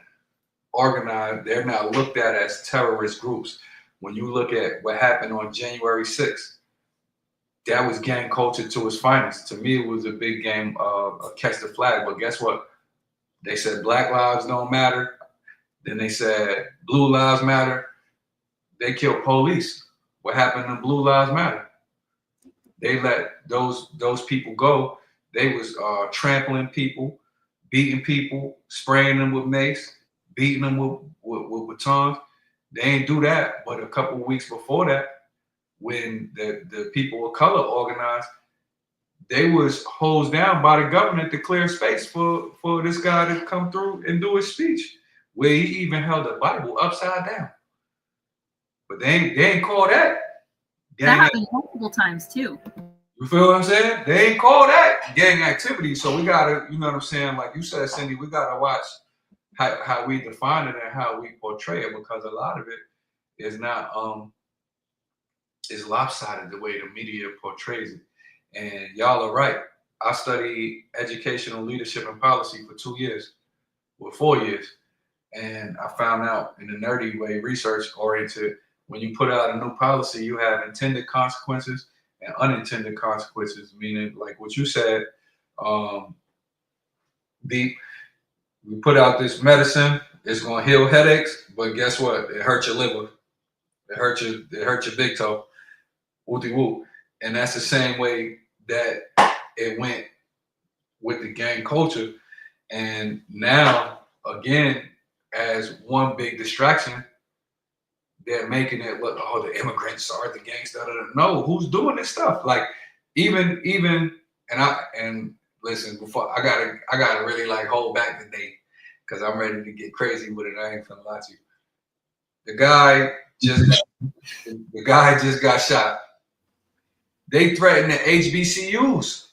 Speaker 9: organized. They're not looked at as terrorist groups. When you look at what happened on January 6th, that was gang culture to its finest. To me, it was a big game of catch the flag. But guess what? They said Black lives don't matter. Then they said Blue lives matter. They killed police. What happened to Blue Lives Matter? They let those people go. They was trampling people, beating people, spraying them with mace, beating them with batons. They ain't do that. But a couple of weeks before that, when the people of color organized, they was hosed down by the government to clear space for this guy to come through and do his speech, where he even held the Bible upside down. But they ain't call that.
Speaker 8: That happened multiple times too.
Speaker 9: You feel what I'm saying? They ain't call that gang activity. So we gotta, you know what I'm saying? Like you said, Cindy, we gotta watch how we define it and how we portray it, because a lot of it is not is lopsided the way the media portrays it. And y'all are right. I studied educational leadership and policy for 2 years, or 4 years. And I found out in a nerdy way, research oriented, when you put out a new policy, you have intended consequences and unintended consequences, meaning like what you said, we put out this medicine, it's gonna heal headaches, but guess what? It hurts your liver. It hurts your big toe. Wooty woo. And that's the same way that it went with the gang culture. And now, again, as one big distraction, they're making it look, oh, the immigrants are the gangs. No, who's doing this stuff? Like even and listen, before I gotta really like hold back today, because I'm ready to get crazy with it. I ain't finna lie to you. The guy just got shot. They threatened the HBCUs.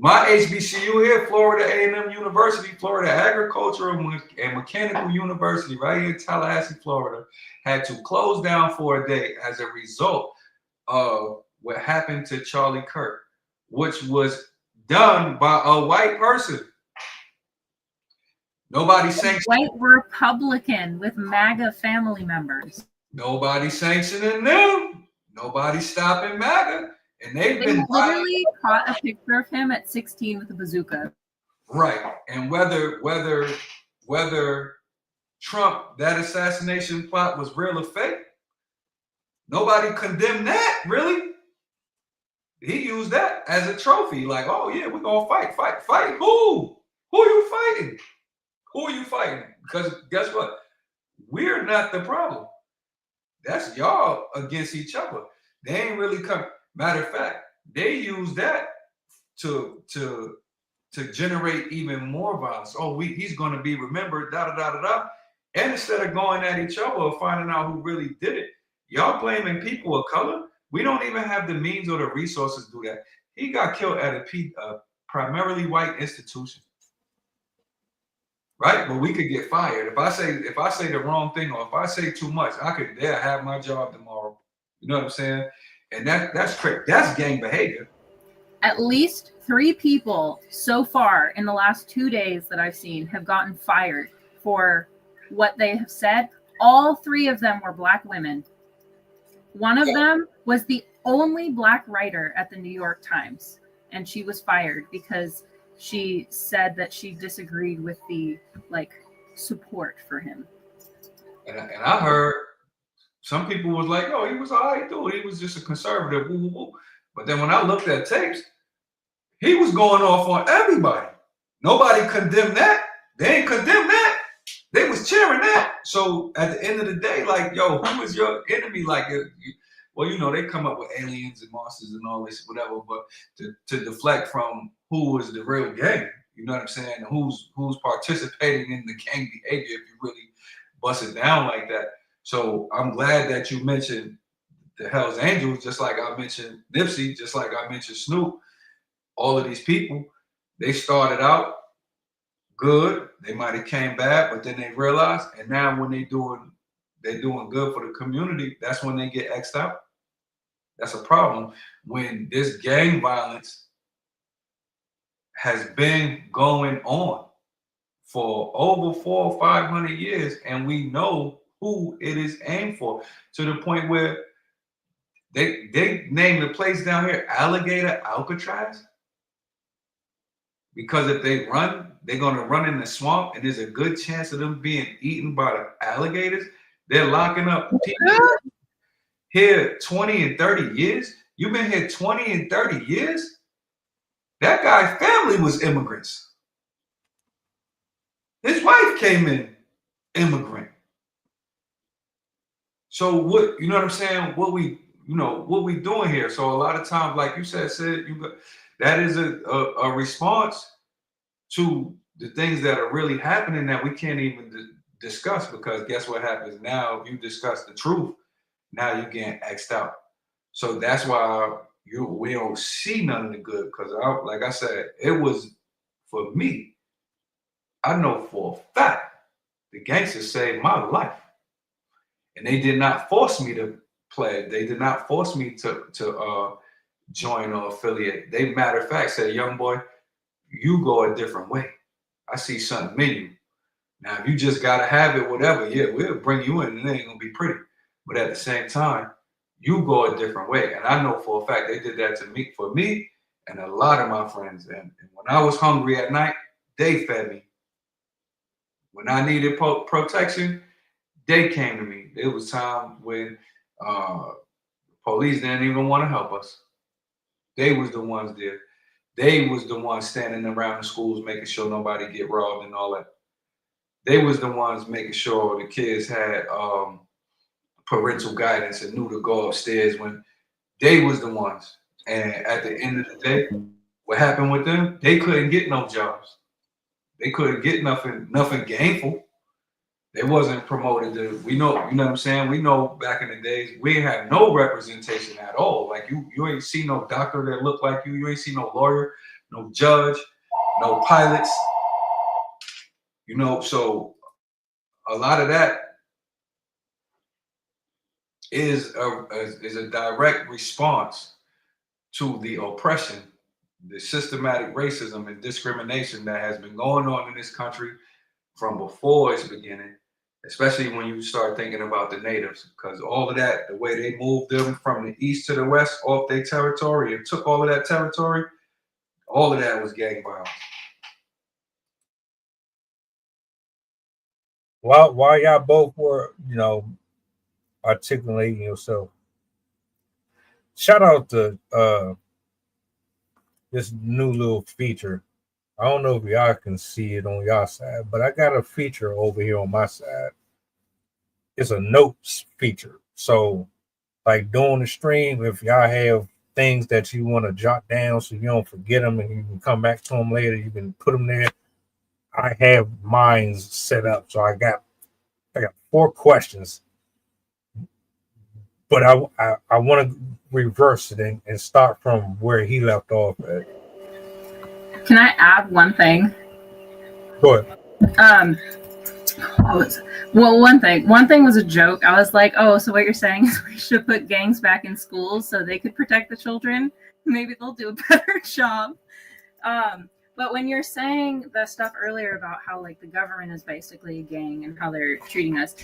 Speaker 9: My HBCU here, Florida A&M University, Florida Agricultural and Mechanical University, right here in Tallahassee, Florida, had to close down for a day as a result of what happened to Charlie Kirk, which was done by a white person. Nobody sanctioned.
Speaker 8: White Republican with MAGA family members.
Speaker 9: Nobody sanctioning them. Nobody stopping MAGA. And they
Speaker 8: literally caught a picture of him at 16 with a bazooka.
Speaker 9: Right. And whether Trump, that assassination plot was real or fake, nobody condemned that, really. He used that as a trophy. Like, oh yeah, we're gonna fight. Who? Who are you fighting? Who are you fighting? Because guess what? We're not the problem. That's y'all against each other. They ain't really come. Matter of fact, they use that to generate even more violence. Oh, he's going to be remembered, da da da da da. And instead of going at each other or finding out who really did it, y'all blaming people of color. We don't even have the means or the resources to do that. He got killed at a primarily white institution, right? But we could get fired if I say the wrong thing, or if I say too much. I could have my job tomorrow. You know what I'm saying? And that's crazy. That's gang behavior.
Speaker 8: At least 3 people so far in the last 2 days that I've seen have gotten fired for what they have said. All 3 of them were Black women. One of them was the only Black writer at the New York Times, and she was fired because she said that she disagreed with the support for him.
Speaker 9: And I heard some people was like, "Oh, he was all right, dude. He was just a conservative." Woo, woo, woo. But then when I looked at tapes, he was going off on everybody. Nobody condemned that. They ain't condemned that. They was cheering that. So at the end of the day, like, yo, who is your enemy? Like, well, you know, they come up with aliens and monsters and all this, whatever. But to deflect from who is the real gang, you know what I'm saying? Who's participating in the gang behavior? If you really bust it down like that. So I'm glad that you mentioned the Hells Angels, just like I mentioned Nipsey, just like I mentioned Snoop. All of these people, they started out good. They might have came bad, but then they realized, and now when they're doing good for the community, that's when they get X'd out. That's a problem. When this gang violence has been going on for over 400 or 500 years, and we know who it is aimed for, to the point where they named the place down here Alligator Alcatraz, because if they run, they're going to run in the swamp, and there's a good chance of them being eaten by the alligators. They're locking up people here 20 and 30 years. You've been here 20 and 30 years? That guy's family was immigrants. His wife came in immigrant. So what, you know what I'm saying? What we doing here? So a lot of times, like you said, that is a response to the things that are really happening that we can't even discuss, because guess what happens now? If you discuss the truth, now you're getting X'd out. So that's why we don't see none of the good, because like I said, it was for me. I know for a fact the gangsters saved my life, and they did not force me to play. They did not force me to join or affiliate. They, matter of fact, said, young boy, you go a different way. I see something in you. Now, if you just got to have it, whatever, yeah, we'll bring you in, and it ain't going to be pretty. But at the same time, you go a different way. And I know for a fact they did that for me and a lot of my friends. And when I was hungry at night, they fed me. When I needed protection, they came to me. There was time when police didn't even want to help us. They was the ones there. They was the ones standing around the schools making sure nobody get robbed and all that. They was the ones making sure the kids had parental guidance and knew to go upstairs when they was the ones. And at the end of the day, what happened with them? They couldn't get no jobs. They couldn't get nothing gainful. They wasn't promoted to, you know what I'm saying? We know back in the days, we ain't had no representation at all. Like you ain't see no doctor that looked like you. You ain't see no lawyer, no judge, no pilots. You know, so a lot of that is a direct response to the oppression, the systematic racism and discrimination that has been going on in this country from before its beginning, especially when you start thinking about the natives, because all of that, the way they moved them from the east to the west off their territory and took all of that territory, all of that was gang violence.
Speaker 7: While y'all both were, articulating yourself, shout out to this new little feature. I don't know if y'all can see it on y'all side, but I got a feature over here on my side. It's a notes feature. So, like during the stream, if y'all have things that you want to jot down so you don't forget them and you can come back to them later, you can put them there. I have mine set up. So I got 4 questions, but I want to reverse it and start from where he left off at.
Speaker 8: Can I add one thing?
Speaker 7: Go ahead.
Speaker 8: Well, one thing was a joke. I was like, oh, so what you're saying is we should put gangs back in schools so they could protect the children. Maybe they'll do a better job. But when you're saying the stuff earlier about how like the government is basically a gang and how they're treating us,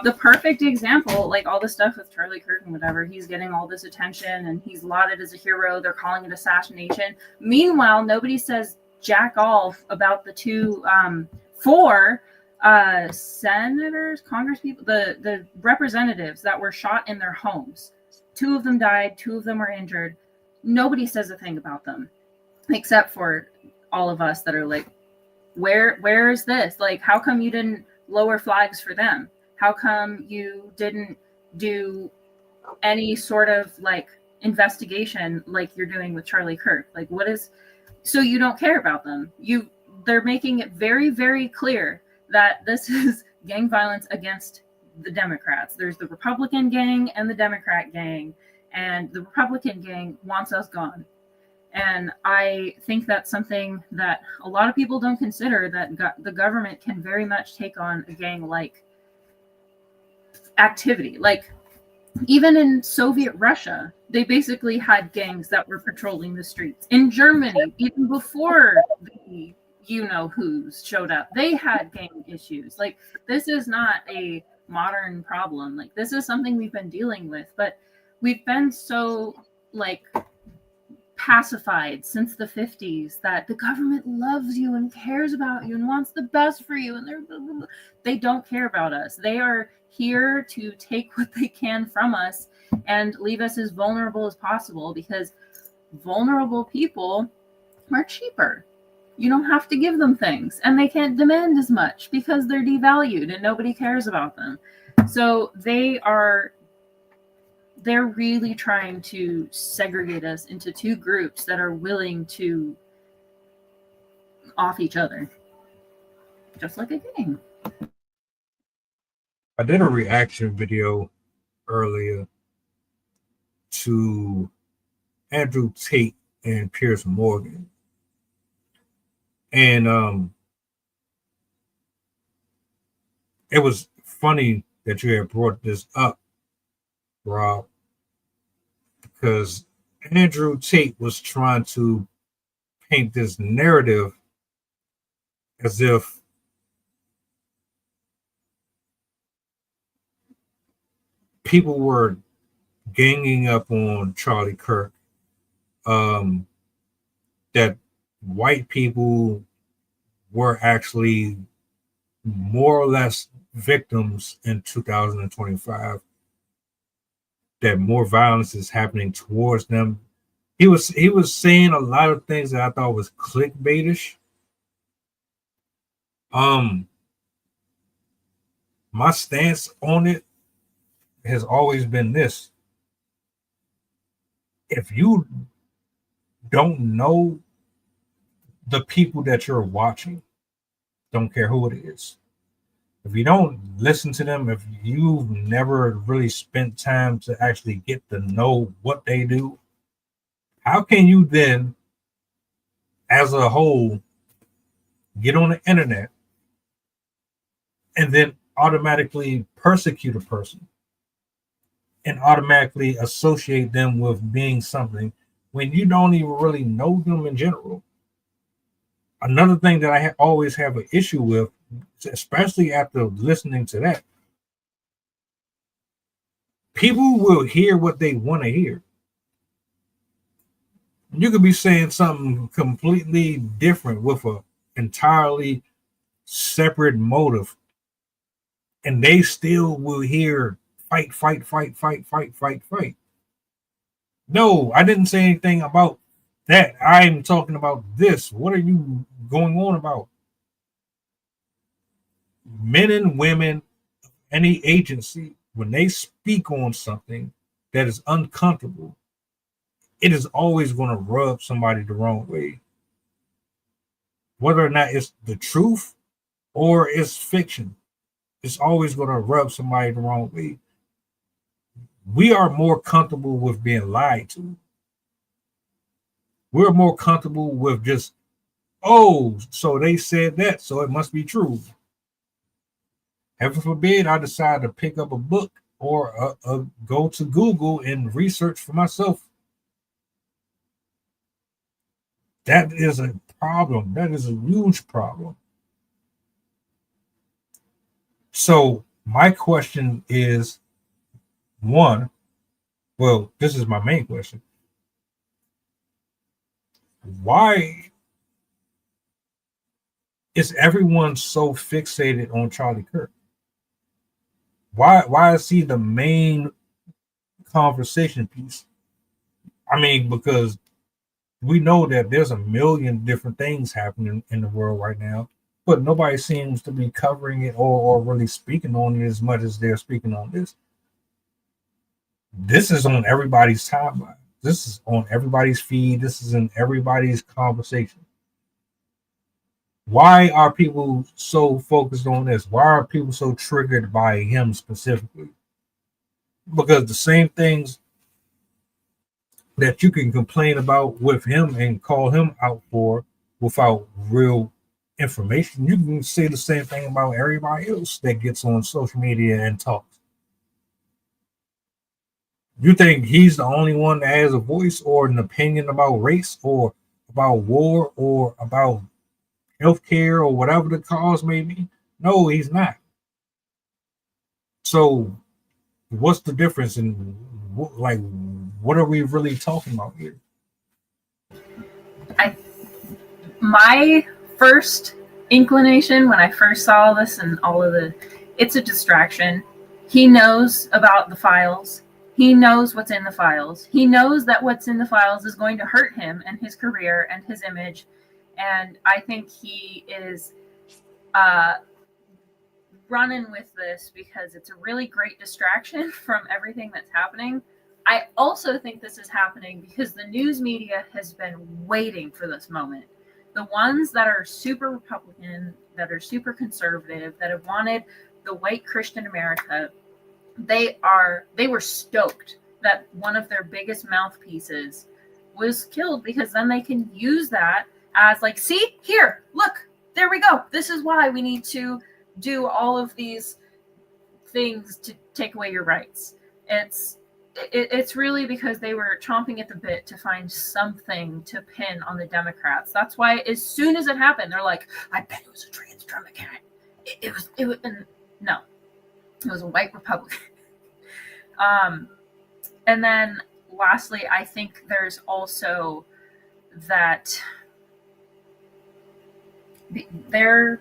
Speaker 8: the perfect example, like all the stuff with Charlie Kirk and whatever, he's getting all this attention and he's lauded as a hero. They're calling it assassination. Meanwhile, nobody says jack off about the 4 senators, congresspeople, the representatives that were shot in their homes. 2 of them died, 2 of them were injured. Nobody says a thing about them, except for all of us that are like, where is this? Like, how come you didn't lower flags for them? How come you didn't do any sort of like investigation like you're doing with Charlie Kirk? Like, what is, so you don't care about them? They're making it very, very clear that this is gang violence against the Democrats. There's the Republican gang and the Democrat gang, and the Republican gang wants us gone. And I think that's something that a lot of people don't consider, that the government can very much take on a gang-like activity. Like, even in Soviet Russia, they basically had gangs that were patrolling the streets. In Germany, even before the you-know-who's showed up, they had gang issues. Like, this is not a modern problem. Like, this is something we've been dealing with, but we've been so, like, pacified since the 50s that the government loves you and cares about you and wants the best for you, and they don't care about us. They are here to take what they can from us and leave us as vulnerable as possible, because vulnerable people are cheaper. You don't have to give them things, and they can't demand as much because they're devalued and nobody cares about them. So they're really trying to segregate us into 2 groups that are willing to off each other, just like a gang.
Speaker 7: I did a reaction video earlier to Andrew Tate and Piers Morgan. And it was funny that you had brought this up, Rob, because Andrew Tate was trying to paint this narrative as if people were ganging up on Charlie Kirk, that white people were actually more or less victims in 2025, that more violence is happening towards them. He was saying a lot of things that I thought was clickbaitish. My stance on it has always been this: if you don't know the people that you're watching, don't care who it is, if you don't listen to them, if you've never really spent time to actually get to know what they do, how can you then, as a whole, get on the internet and then automatically persecute a person and automatically associate them with being something when you don't even really know them in general? Another thing that I always have an issue with, especially after listening to that, people will hear what they want to hear. You could be saying something completely different with an entirely separate motive, and they still will hear fight, fight, fight, fight, fight, fight, fight. No, I didn't say anything about that. I'm talking about this. What are you going on about? Men and women, any agency, when they speak on something that is uncomfortable, it is always going to rub somebody the wrong way. Whether or not it's the truth or it's fiction, it's always going to rub somebody the wrong way. We are more comfortable with being lied to. We're more comfortable with just, oh, so they said that, so it must be true. Heaven forbid I decide to pick up a book or go to Google and research for myself. That is a problem. That is a huge problem. So my question is, one, well, this is my main question. Why is everyone so fixated on Charlie Kirk? Why is he the main conversation piece? I mean, because we know that there's a million different things happening in the world right now, but nobody seems to be covering it or really speaking on it as much as they're speaking on this. This is on everybody's timeline. This is on everybody's feed. This is in everybody's conversation. Why are people so focused on this? Why are people so triggered by him specifically? Because the same things that you can complain about with him and call him out for without real information, you can say the same thing about everybody else that gets on social media and talks. You think he's the only one that has a voice or an opinion about race or about war or about healthcare or whatever the cause may be? No, he's not. So what's the difference in what are we really talking about here?
Speaker 8: My first inclination when I first saw this and all of it's a distraction. He knows about the files. He knows what's in the files. He knows that what's in the files is going to hurt him and his career and his image. And I think he is running with this because it's a really great distraction from everything that's happening. I also think this is happening because the news media has been waiting for this moment. The ones that are super Republican, that are super conservative, that have wanted the white Christian America, they were stoked that one of their biggest mouthpieces was killed, because then they can use that as like, see, here, look, there we go. This is why we need to do all of these things to take away your rights. It's really because they were chomping at the bit to find something to pin on the Democrats. That's why as soon as it happened, they're like, I bet it was a trans Democrat. It was no, it was a white Republican. And then lastly, I think there's also that they're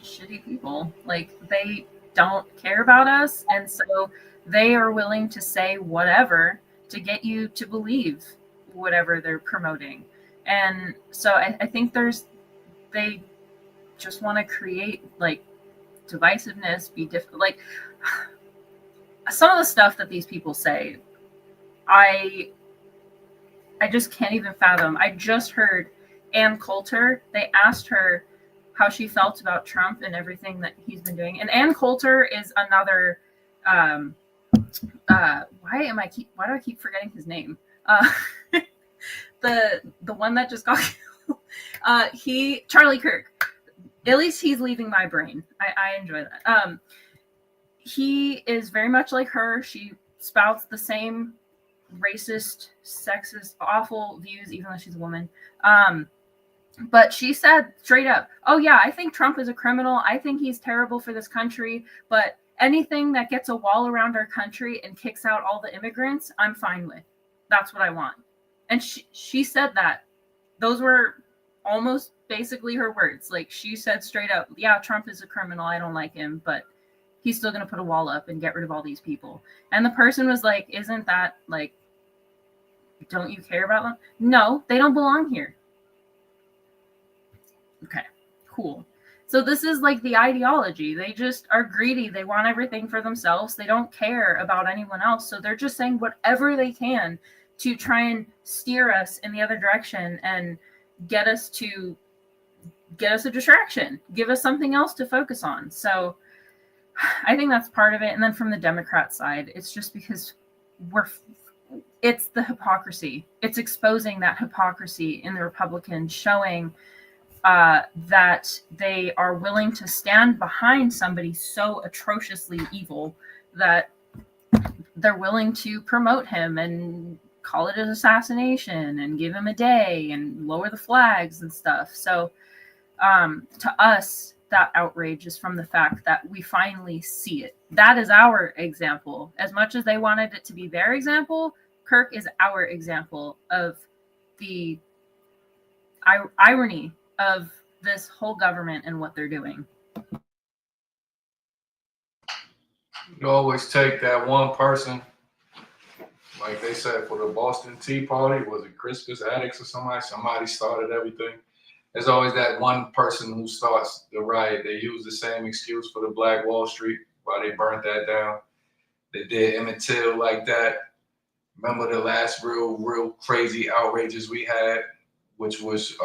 Speaker 8: shitty people. Like, they don't care about us, and so they are willing to say whatever to get you to believe whatever they're promoting. And so I think they just want to create like divisiveness, be different. Like, some of the stuff that these people say, I just can't even fathom. I just heard Ann Coulter, they asked her how she felt about Trump and everything that he's been doing. And Ann Coulter is another, why do I keep forgetting his name? The one that just got killed. Charlie Kirk. At least he's leaving my brain. I enjoy that. He is very much like her. She spouts the same racist, sexist, awful views, even though she's a woman. But she said straight up, oh yeah, I think Trump is a criminal. I think he's terrible for this country. But anything that gets a wall around our country and kicks out all the immigrants, I'm fine with. That's what I want. And she said that. Those were almost basically her words. Like, she said straight up, yeah, Trump is a criminal. I don't like him, but he's still going to put a wall up and get rid of all these people. And the person was like, isn't that like, don't you care about them? No, they don't belong here. Okay, cool. So this is like the ideology. They just are greedy. They want everything for themselves. They don't care about anyone else. So they're just saying whatever they can to try and steer us in the other direction and get us a distraction, give us something else to focus on. So I think that's part of it. And then from the Democrat side, it's just because it's the hypocrisy. It's exposing that hypocrisy in the Republicans, showing that they are willing to stand behind somebody so atrociously evil that they're willing to promote him and call it an assassination and give him a day and lower the flags and stuff. So to us, that outrage is from the fact that we finally see it. That is our example. As much as they wanted it to be their example, Kirk is our example of the irony of this whole government and what they're doing.
Speaker 9: You always take that one person, like they said for the Boston Tea Party, was it Crispus Attucks or somebody started everything. There's always that one person who starts the riot. They use the same excuse for the Black Wall Street, why they burnt that down. They did Emmett Till like that. Remember the last real crazy outrages we had, which was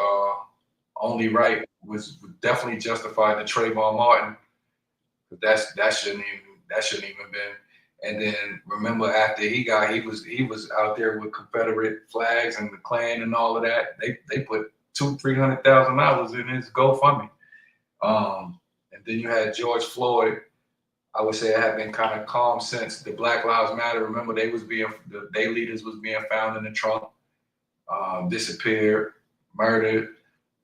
Speaker 9: only right, was definitely justified the Trayvon Martin. But that shouldn't even been. And then remember after he was out there with Confederate flags and the Klan and all of that. They put $200,000-$300,000 in his GoFundMe. And then you had George Floyd. I would say it had been kind of calm since the Black Lives Matter. Remember, their leaders was being found in the trunk, disappeared, murdered,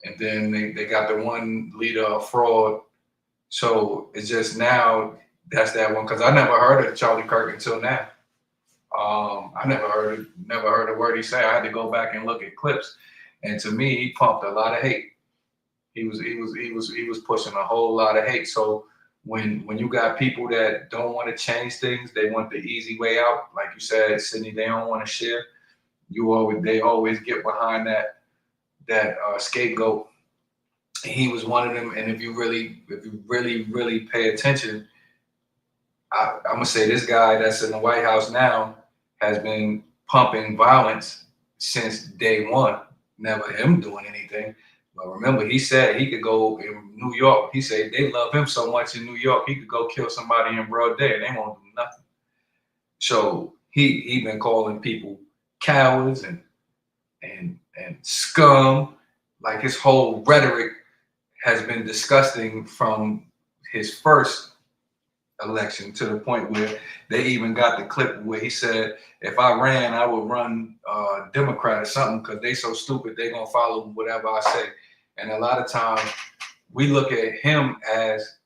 Speaker 9: and then they got the one leader of fraud. So it's just now that's that one, because I never heard of Charlie Kirk until now. I never heard a word he said. I had to go back and look at clips, and to me, he pumped a lot of hate. He was pushing a whole lot of hate. So when you got people that don't want to change things, they want the easy way out. Like you said, Sydney, they don't want to share. They always get behind that scapegoat. He was one of them. And if you really pay attention, I'm gonna say this guy that's in the White House now has been pumping violence since day one. Never him doing anything. But remember, he said he could go in New York. He said they love him so much in New York, he could go kill somebody in broad day and they won't do nothing. So he been calling people cowards and and scum. Like his whole rhetoric has been disgusting from his first election to the point where they even got the clip where he said, if I ran, I would run Democrat or something because they so stupid, they gonna follow whatever I say. And a lot of times we look at him as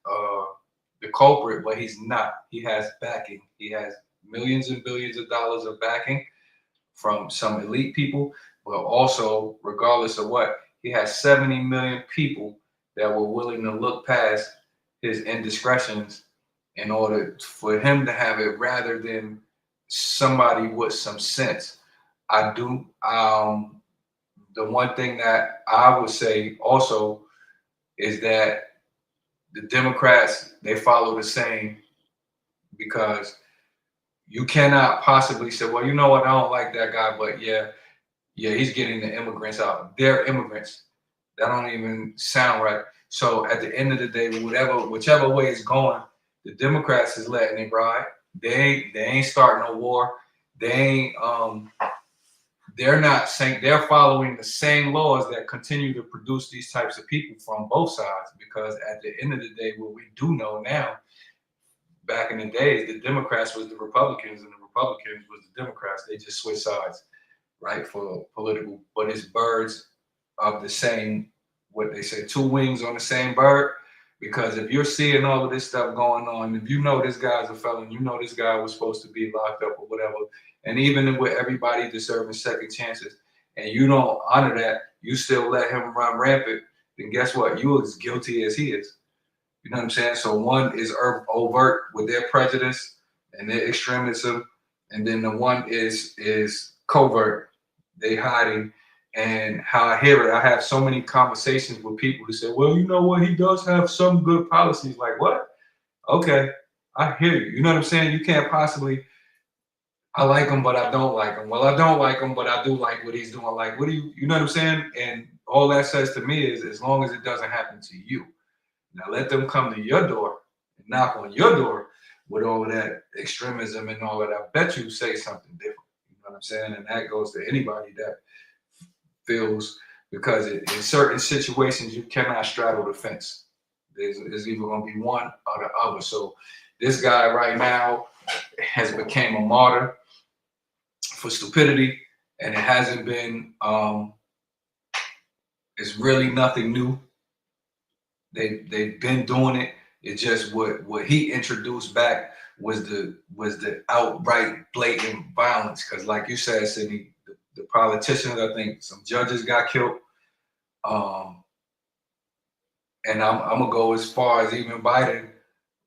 Speaker 9: the culprit, but he's not. He has backing. He has millions and billions of dollars of backing from some elite people, but also, regardless of what, he has 70 million people that were willing to look past his indiscretions in order for him to have it rather than somebody with some sense. I do. The one thing that I would say also is that the Democrats, they follow the same, because you cannot possibly say, well, you know what, I don't like that guy, but yeah, he's getting the immigrants out. They're immigrants. That don't even sound right. So at the end of the day, whichever way it's going, the Democrats is letting it ride. They ain't starting a war. They ain't they're not saying, they're following the same laws that continue to produce these types of people from both sides. Because at the end of the day, what we do know now, back in the days, the Democrats was the Republicans and the Republicans was the Democrats. They just switched sides, right, for political. But it's birds of the same, what they say, two wings on the same bird. Because if you're seeing all of this stuff going on, if you know this guy's a felon, you know this guy was supposed to be locked up or whatever, and even with everybody deserving second chances, and you don't honor that, you still let him run rampant, then guess what? You as guilty as he is. You know what I'm saying? So one is overt with their prejudice and their extremism, and then the one is covert. They hiding. And how I hear it, I have so many conversations with people who say, well, you know what, he does have some good policies. Like, what? Okay, I hear you. You know what I'm saying? You can't possibly, I like him, but I don't like him. Well, I don't like him, but I do like what he's doing. Like, what do you know what I'm saying? And all that says to me is, as long as it doesn't happen to you. Now let them come to your door and knock on your door with all of that extremism and all of that. I bet you say something different. You know what I'm saying? And that goes to anybody that feels, because in certain situations you cannot straddle the fence. There's either going to be one or the other. So this guy right now has became a martyr for stupidity, and it hasn't been. It's really nothing new. They've been doing it. It's just what he introduced back was the outright blatant violence. Because like you said, Sydney, the politicians, I think some judges got killed. And I'm gonna go as far as even Biden.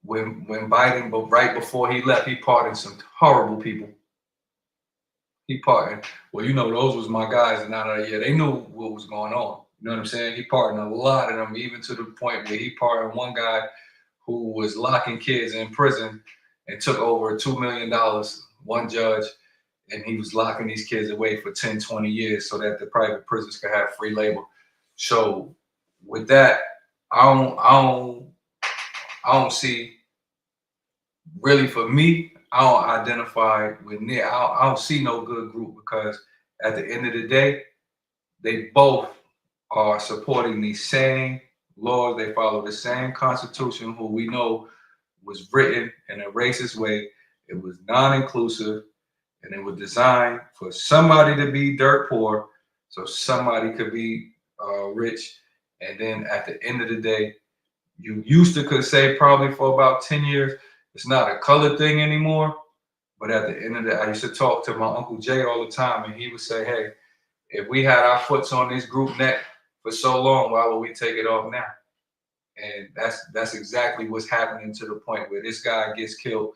Speaker 9: When Biden, but right before he left, he pardoned some horrible people. He pardoned. Well, you know, those was my guys, and now that, yeah, they knew what was going on. You know what I'm saying? He pardoned a lot of them, even to the point where he pardoned one guy who was locking kids in prison and took over $2 million, one judge, and he was locking these kids away for 10, 20 years so that the private prisons could have free labor. So with that, I don't see, really for me, I don't identify with Nick. I don't see no good group, because at the end of the day, they both are supporting these same laws. They follow the same constitution, who we know was written in a racist way. It was non-inclusive, and it was designed for somebody to be dirt poor so somebody could be rich. And then at the end of the day, you used to could say probably for about 10 years, it's not a color thing anymore. But at the end of the day, I used to talk to my Uncle Jay all the time, and he would say, hey, if we had our foots on this group neck for so long, why would we take it off now? And that's exactly what's happening, to the point where this guy gets killed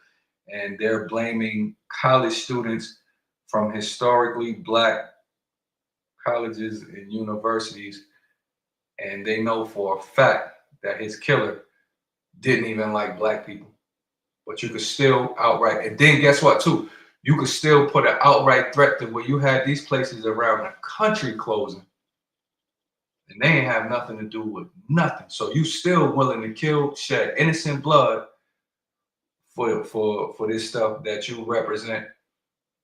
Speaker 9: and they're blaming college students from historically Black colleges and universities. And they know for a fact that his killer didn't even like Black people. But you could still outright, and then guess what too? You could still put an outright threat to where you had these places around the country closing, and they ain't have nothing to do with nothing. So you still willing to kill, shed innocent blood for this stuff that you represent,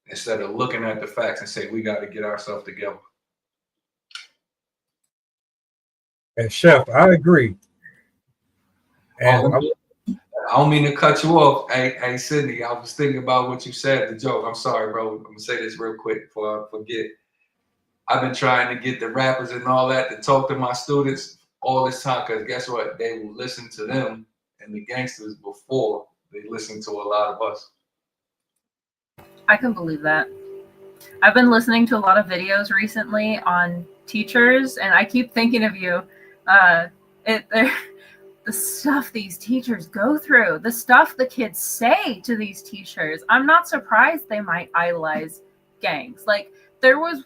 Speaker 9: instead of looking at the facts and say, we got to get ourselves together.
Speaker 7: And Chef, I agree. And
Speaker 9: I don't mean to cut you off. Hey, Sydney, I was thinking about what you said, the joke. I'm sorry, bro. I'm going to say this real quick before I forget. I've been trying to get the rappers and all that to talk to my students all this time because guess what? They will listen to them and the gangsters before they listen to a lot of us.
Speaker 8: I can believe that. I've been listening to a lot of videos recently on teachers, and I keep thinking of you. The stuff these teachers go through, the stuff the kids say to these teachers. I'm not surprised they might idolize gangs. Like there was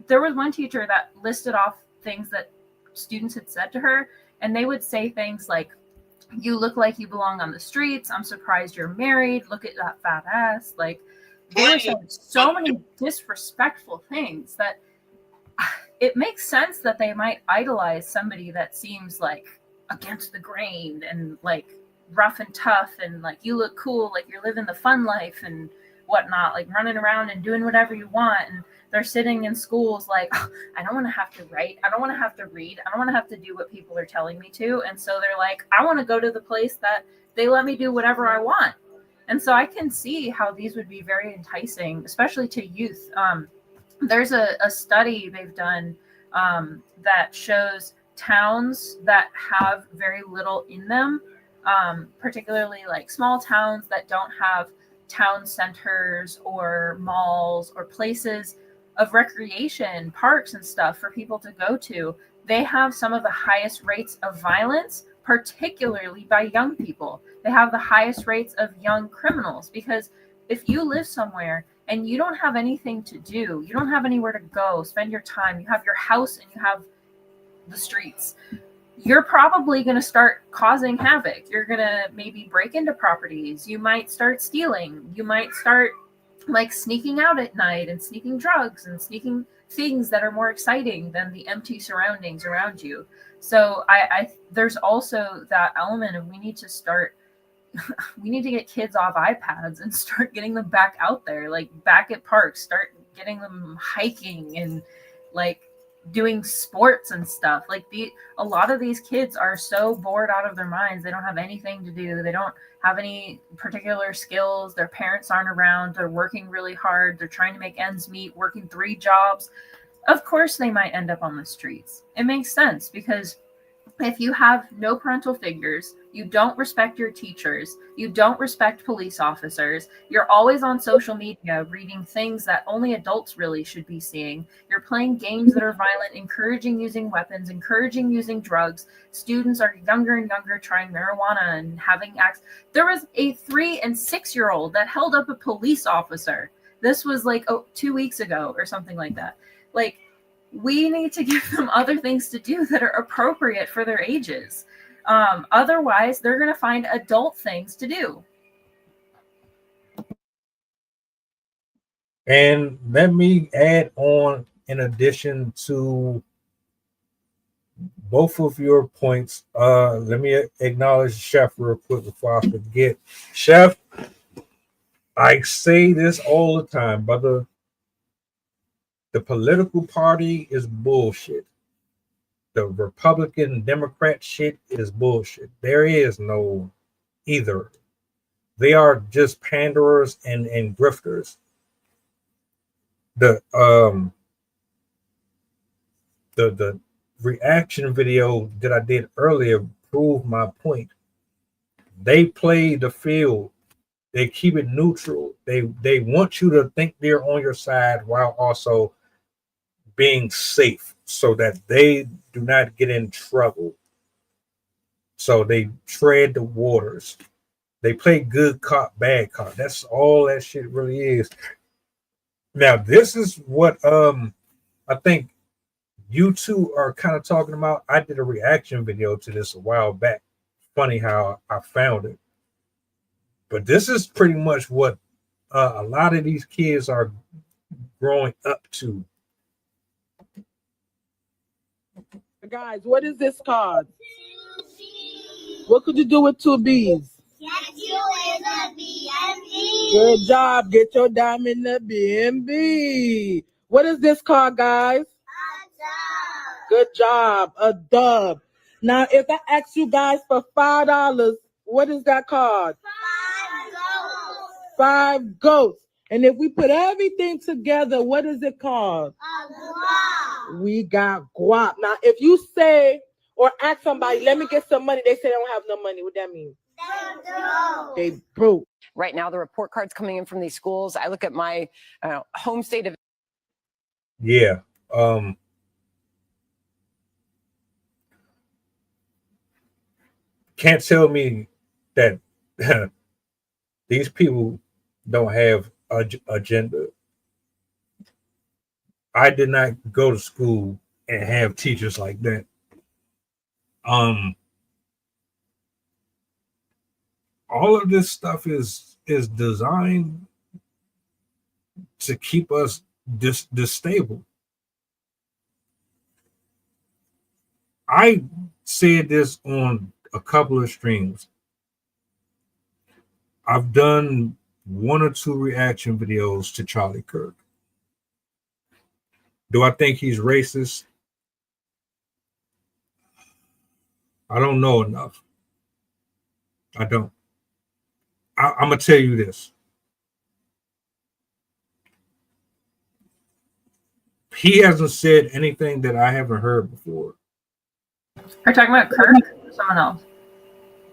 Speaker 8: one teacher that listed off things that students had said to her, and they would say things like, "You look like you belong on the streets. I'm surprised you're married. Look at that fat ass." Like they were saying so many disrespectful things that it makes sense that they might idolize somebody that seems like against the grain and like rough and tough and like you look cool, like you're living the fun life and whatnot, like running around and doing whatever you want. And they're sitting in schools like, oh, I don't want to have to write. I don't want to have to read. I don't want to have to do what people are telling me to. And so they're like, I want to go to the place that they let me do whatever I want. And so I can see how these would be very enticing, especially to youth. There's a study they've done that shows towns that have very little in them, particularly like small towns that don't have town centers or malls or places of recreation, parks and stuff for people to go to. They have some of the highest rates of violence, particularly by young people. They have the highest rates of young criminals because if you live somewhere and you don't have anything to do, you don't have anywhere to go, spend your time, you have your house and you have the streets, you're probably going to start causing havoc. You're going to maybe break into properties. You might start stealing. You might start like sneaking out at night and sneaking drugs and sneaking things that are more exciting than the empty surroundings around you. So I there's also that element of we need to get kids off iPads and start getting them back out there, like back at parks, start getting them hiking and like doing sports and stuff. Like a lot of these kids are so bored out of their minds. They don't have anything to do. They don't have any particular skills. Their parents aren't around. They're working really hard. They're trying to make ends meet, working 3 jobs. Of course they might end up on the streets. It makes sense because if you have no parental figures, you don't respect your teachers, you don't respect police officers, you're always on social media reading things that only adults really should be seeing, you're playing games that are violent, encouraging using weapons, encouraging using drugs, students are younger and younger trying marijuana and having acts. There was a 3 and 6-year-old that held up a police officer. This was like 2 weeks ago or something like that. Like, we need to give them other things to do that are appropriate for their ages. Otherwise, they're going to find adult things to do.
Speaker 7: And let me add on, in addition to both of your points, let me acknowledge Chef real quick before I forget. Chef, I say this all the time, brother. The political party is bullshit. The Republican Democrat shit is bullshit. There is no either. They are just panderers and grifters. The reaction video that I did earlier proved my point. They play the field. They keep it neutral. They want you to think they're on your side while also being safe so that they do not get in trouble. So they tread the waters. They play good cop, bad cop. That's all that shit really is. Now, this is what I think you two are kind of talking about. I did a reaction video to this a while back. Funny how I found it. But this is pretty much what a lot of these kids are growing up to.
Speaker 11: Guys, what is this called? What could you do with 2 B's?
Speaker 12: Yes, you is a BMB.
Speaker 11: Good job. Get your dime in the BMB. What is this called, guys? Good job. A dub. Now, if I ask you guys for $5, what is that called?
Speaker 12: 5 goats.
Speaker 11: 5 goats. And if we put everything together, what is it called?
Speaker 12: A guap.
Speaker 11: We got guap. Now, if you say or ask somebody, let me get some money, they say they don't have no money. What that mean? They broke.
Speaker 13: Right now, the report cards coming in from these schools, I look at my home state of.
Speaker 7: Yeah. Can't tell me that these people don't have agenda. I did not go to school and have teachers like that. All of this stuff is designed to keep us stable. I said this on a couple of streams. I've done 1 or 2 reaction videos to Charlie Kirk. Do I think he's racist? I don't know enough. I don't. I'm going to tell you this. He hasn't said anything that I haven't heard before.
Speaker 8: Are you talking about Kirk or someone else?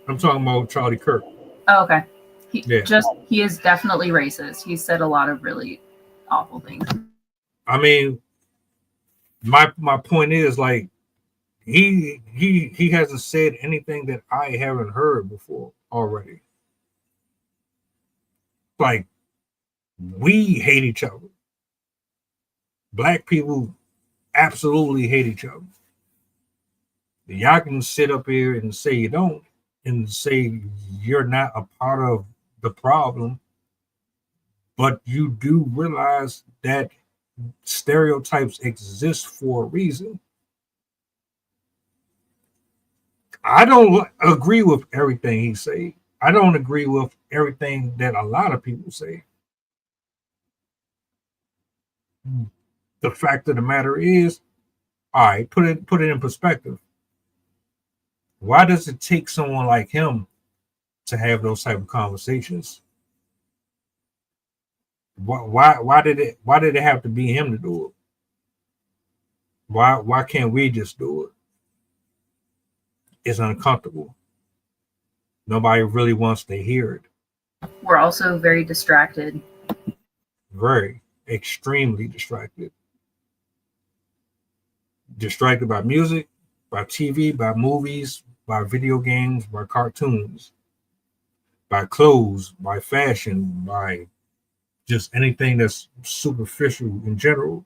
Speaker 7: I'm talking about Charlie Kirk.
Speaker 8: Oh, okay. He
Speaker 7: Yeah.
Speaker 8: is definitely racist. He's said a lot of really awful things.
Speaker 7: I mean, my point is, like, he hasn't said anything that I haven't heard before already. Like, we hate each other. Black people absolutely hate each other. Y'all can sit up here and say you don't, and say you're not a part of the problem, but you do realize that stereotypes exist for a reason. I don't agree with everything he said. I don't agree with everything that a lot of people say. The fact of the matter is, all right, put it in perspective. Why does it take someone like him to have those type of conversations? Why did it have to be him to do it? Why can't we just do it? It's uncomfortable. Nobody really wants to hear it.
Speaker 8: We're also very distracted.
Speaker 7: Very, extremely distracted. Distracted by music, by TV, by movies, by video games, by cartoons, by clothes, by fashion, by just anything that's superficial in general.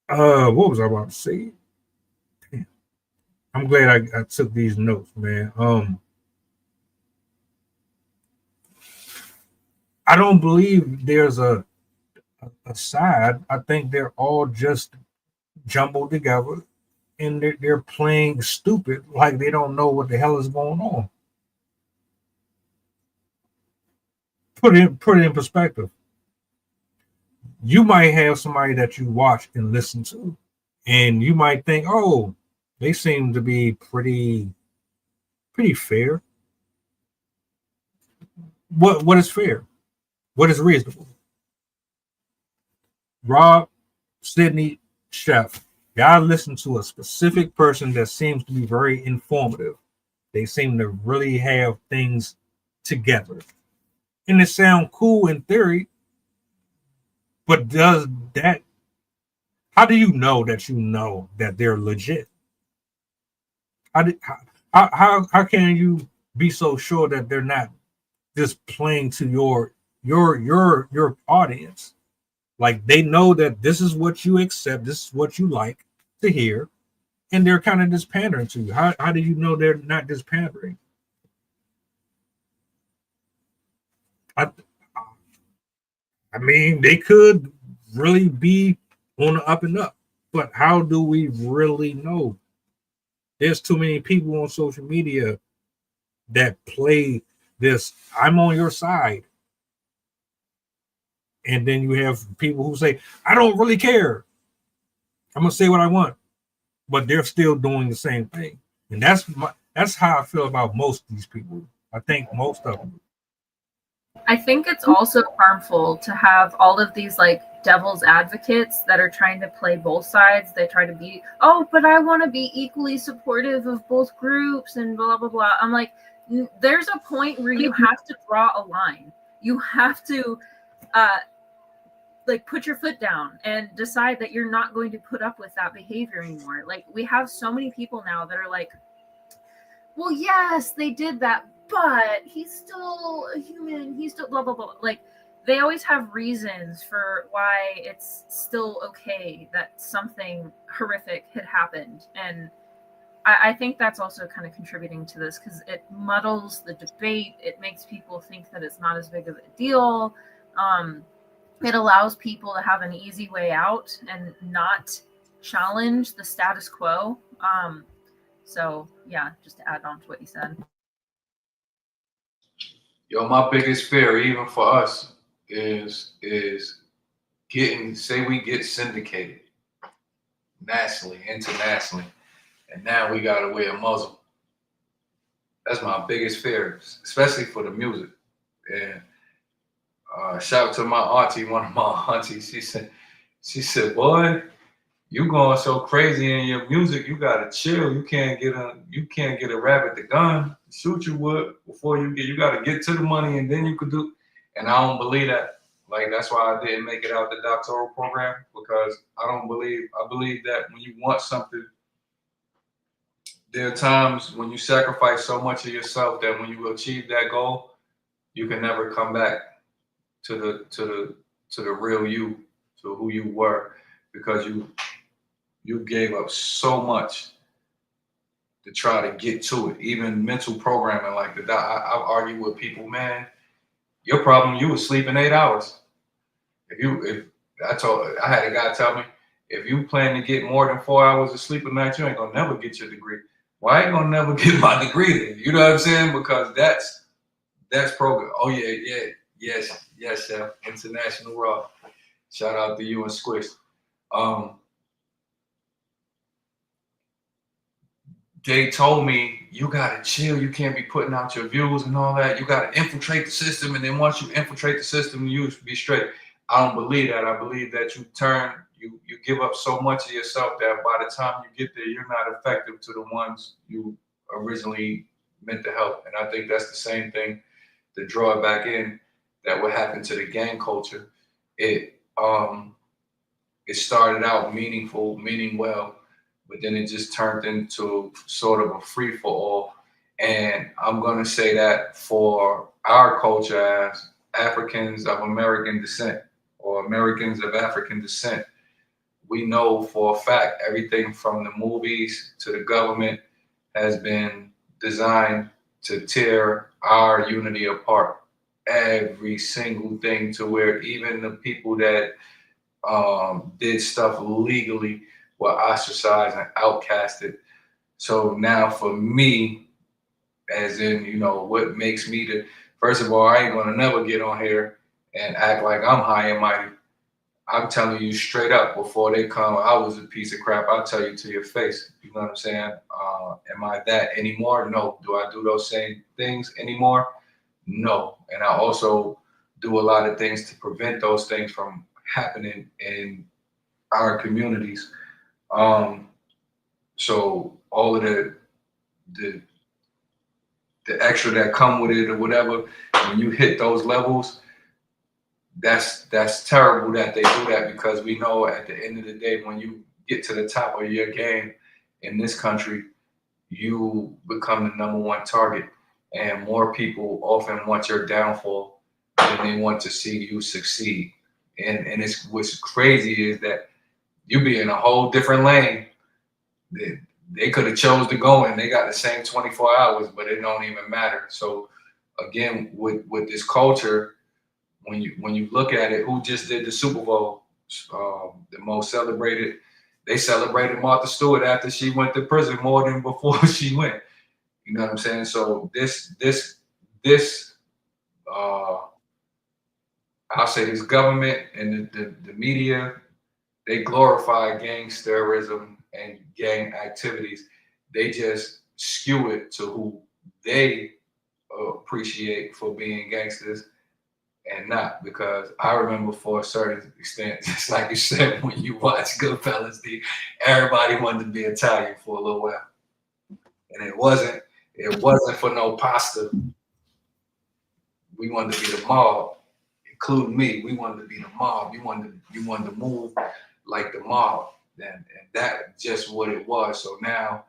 Speaker 7: What was I about to say? I'm glad I took these notes, man. I don't believe there's a side. I think they're all just jumbled together, and they're playing stupid, like they don't know what the hell is going on. Put it in perspective. You might have somebody that you watch and listen to, and you might think, oh, they seem to be pretty fair. What is fair? What is reasonable? Rob, Sydney, Chef, y'all listen to a specific person that seems to be very informative. They seem to really have things together. And it sounds cool in theory, but does that, how do you know that they're legit? How can you be so sure that they're not just playing to your audience? Like, they know that this is what you accept, this is what you like to hear, and they're kind of just pandering to you. How do you know they're not just pandering? I mean, they could really be on the up and up, but how do we really know? There's too many people on social media that play this, I'm on your side. And then you have people who say, I don't really care. I'm gonna say what I want, but they're still doing the same thing. And that's how I feel about most of these people. I think most of them.
Speaker 8: I think it's also harmful to have all of these like devil's advocates that are trying to play both sides. They try to be, oh, but I want to be equally supportive of both groups and blah, blah, blah. I'm like, there's a point where you have to draw a line. You have to like put your foot down and decide that you're not going to put up with that behavior anymore. Like we have so many people now that are like, well, yes, they did that, but he's still a human. He's still blah, blah, blah. Like they always have reasons for why it's still okay that something horrific had happened. And I think that's also kind of contributing to this because it muddles the debate. It makes people think that it's not as big of a deal. It allows people to have an easy way out and not challenge the status quo. So yeah, just to add on to what you said.
Speaker 9: Yo, my biggest fear, even for us, is getting, say we get syndicated nationally, internationally, and now we gotta wear a muzzle. That's my biggest fear, especially for the music. And shout out to my auntie, one of my aunties. She said, boy, you going so crazy in your music, you gotta chill. You can't get a rabbit the gun, shoot you with before you gotta get to the money and then you could do. And I don't believe that. Like that's why I didn't make it out the doctoral program, because I believe that when you want something, there are times when you sacrifice so much of yourself that when you achieve that goal, you can never come back to the real you, to who you were, because you gave up so much to try to get to it. Even mental programming, like I've argued with people, man, your problem, you was sleeping 8 hours. I had a guy tell me, if you plan to get more than 4 hours of sleep a night, you ain't gonna never get your degree. Well, I ain't gonna never get my degree then. You know what I'm saying? Because that's program. Oh yeah, yes, chef. International Raw. Shout out to you and Squish. They told me, you gotta chill. You can't be putting out your views and all that. You gotta infiltrate the system, and then once you infiltrate the system, you be straight. I don't believe that. I believe that you give up so much of yourself that by the time you get there, you're not effective to the ones you originally meant to help. And I think that's the same thing to draw it back in, that what happened to the gang culture. It started out meaningful, meaning well, but then it just turned into sort of a free for all. And I'm going to say that for our culture as Africans of American descent or Americans of African descent, we know for a fact everything from the movies to the government has been designed to tear our unity apart. Every single thing, to where even the people that did stuff legally were ostracized and outcasted. So now for me, as in, what makes me first of all, I ain't gonna never get on here and act like I'm high and mighty. I'm telling you straight up, before they come, I was a piece of crap. I'll tell you to your face. You know what I'm saying? Am I that anymore? No. Do I do those same things anymore? No. And I also do a lot of things to prevent those things from happening in our communities. So all of the extra that come with it or whatever, when you hit those levels, that's terrible that they do that, because we know at the end of the day, when you get to the top of your game in this country, you become the #1 target, and more people often want your downfall than they want to see you succeed. And it's what's crazy is that you be in a whole different lane. They could have chose to go in. They got the same 24 hours, but it don't even matter. So again, with this culture, when you look at it, who just did the Super Bowl, the most celebrated, they celebrated Martha Stewart after she went to prison more than before she went. You know what I'm saying? So this I'll say this government and the media, they glorify gangsterism and gang activities. They just skew it to who they appreciate for being gangsters and not, because I remember for a certain extent, just like you said, when you watch Goodfellas, everybody wanted to be Italian for a little while. And it wasn't for no pasta. We wanted to be the mob, including me. We wanted to be the mob. You wanted to move like the mob. And that's just what it was. So now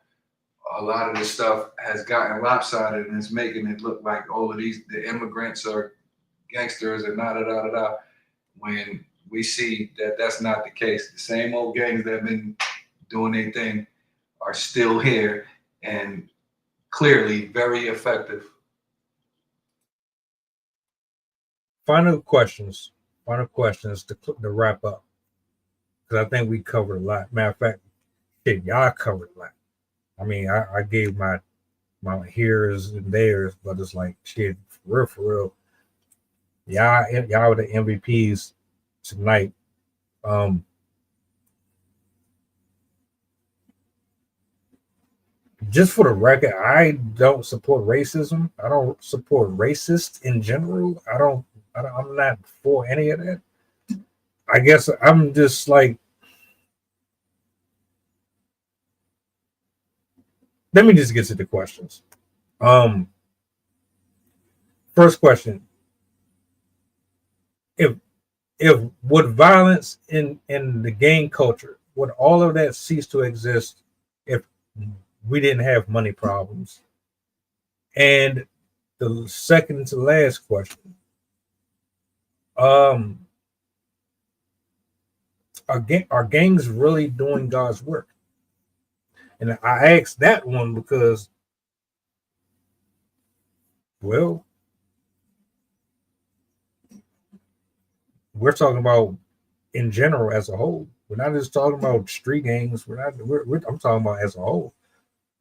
Speaker 9: a lot of this stuff has gotten lopsided, and it's making it look like all of the immigrants are gangsters and da. When we see that that's not the case. The same old gangs that have been doing their thing are still here and clearly very effective.
Speaker 7: Final questions to wrap up, because I think we covered a lot. Matter of fact, y'all covered a lot. I mean, I gave my here's and theirs, but it's like, shit, for real. Y'all were the MVPs tonight. Just for the record, I don't support racism. I don't support racists in general. I'm not for any of that. I guess I'm just like, let me just get to the questions. First question. If would violence in the gang culture, would all of that cease to exist if we didn't have money problems? And the second to last question, are gangs really doing God's work? And I asked that one because, well, we're talking about in general as a whole. We're not just talking about street gangs. I'm talking about as a whole.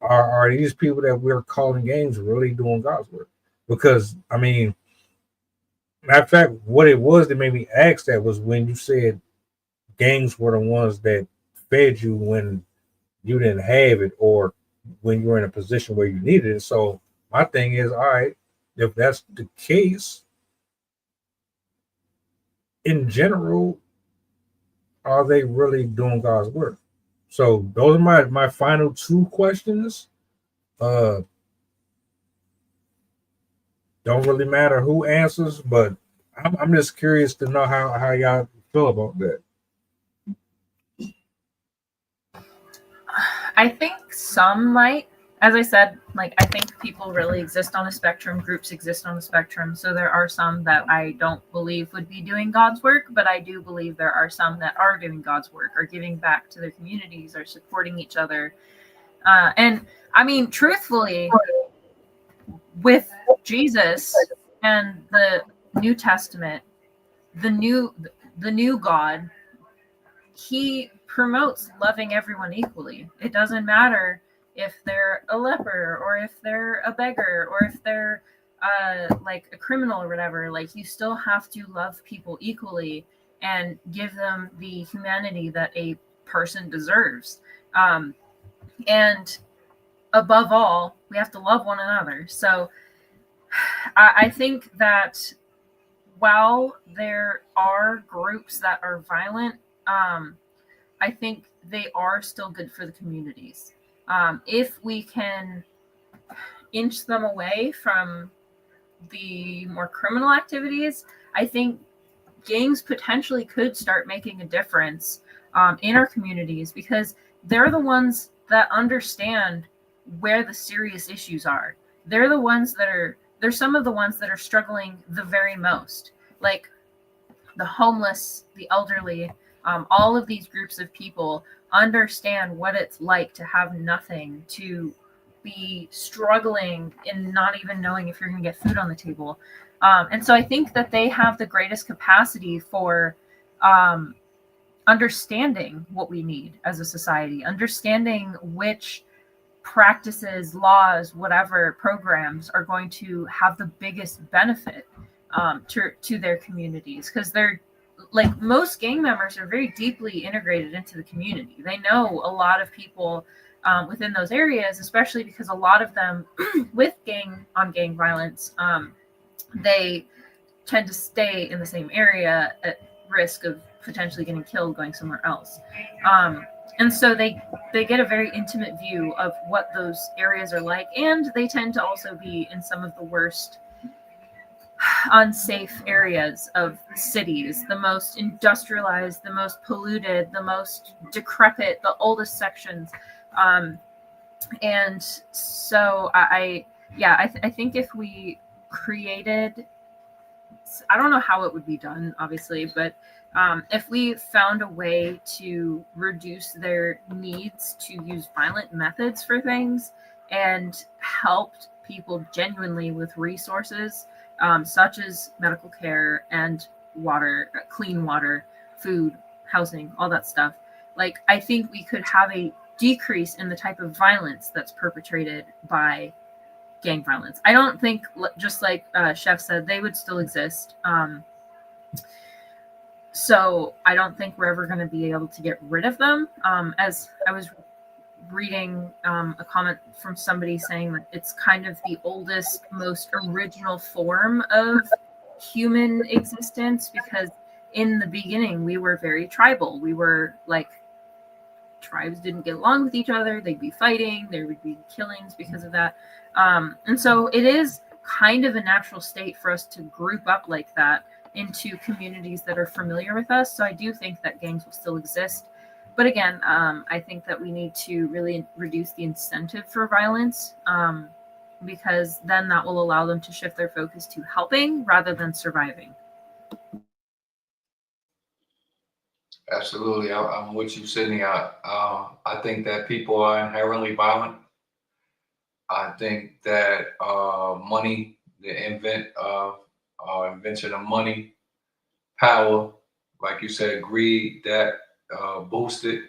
Speaker 7: Are these people that we're calling gangs really doing God's work? Because, I mean, matter of fact, what it was that made me ask that was when you said gangs were the ones that fed you when you didn't have it or when you were in a position where you needed it. So my thing is, all right, if that's the case, in general, are they really doing God's work? So those are my final two questions. Don't really matter who answers, but I'm just curious to know how y'all feel about that.
Speaker 8: I think some might. As I said, like, I think people really exist on a spectrum, groups exist on a spectrum. So there are some that I don't believe would be doing God's work, but I do believe there are some that are doing God's work, are giving back to their communities, are supporting each other. And I mean, truthfully, with Jesus and the New Testament, the new God, he promotes loving everyone equally. It doesn't matter if they're a leper or if they're a beggar or if they're like a criminal or whatever. Like, you still have to love people equally and give them the humanity that a person deserves. And above all, we have to love one another. So I think that while there are groups that are violent, I think they are still good for the communities. If we can inch them away from the more criminal activities, I think gangs potentially could start making a difference in our communities, because they're the ones that understand where the serious issues are. They're some of the ones that are struggling the very most, like the homeless, the elderly. All of these groups of people understand what it's like to have nothing, to be struggling and not even knowing if you're going to get food on the table. And so I think that they have the greatest capacity for understanding what we need as a society, understanding which practices, laws, whatever programs are going to have the biggest benefit to their communities, because they're like most gang members are very deeply integrated into the community. They know a lot of people within those areas, especially because a lot of them with gang violence, they tend to stay in the same area at risk of potentially getting killed going somewhere else. And so they get a very intimate view of what those areas are like, and they tend to also be in some of the worst unsafe areas of cities, the most industrialized, the most polluted, the most decrepit, the oldest sections. And so I think if we created, I don't know how it would be done, obviously, but if we found a way to reduce their needs to use violent methods for things and helped people genuinely with resources, such as medical care and water, clean water, food, housing, all that stuff, like I think we could have a decrease in the type of violence that's perpetrated by gang violence. I don't think, just like Chef said, they would still exist. So I don't think we're ever going to be able to get rid of them. As I was reading a comment from somebody saying that it's kind of the oldest, most original form of human existence, because in the beginning we were very tribal. We were like, tribes didn't get along with each other. They'd be fighting. There would be killings because of that. And so it is kind of a natural state for us to group up like that into communities that are familiar with us. So I do think that gangs will still exist. But again, I think that we need to really reduce the incentive for violence, because then that will allow them to shift their focus to helping rather than surviving.
Speaker 9: Absolutely. I'm with you, Sydney. I think that people are inherently violent. I think that money, the invention of money, power, like you said, greed, that boosted.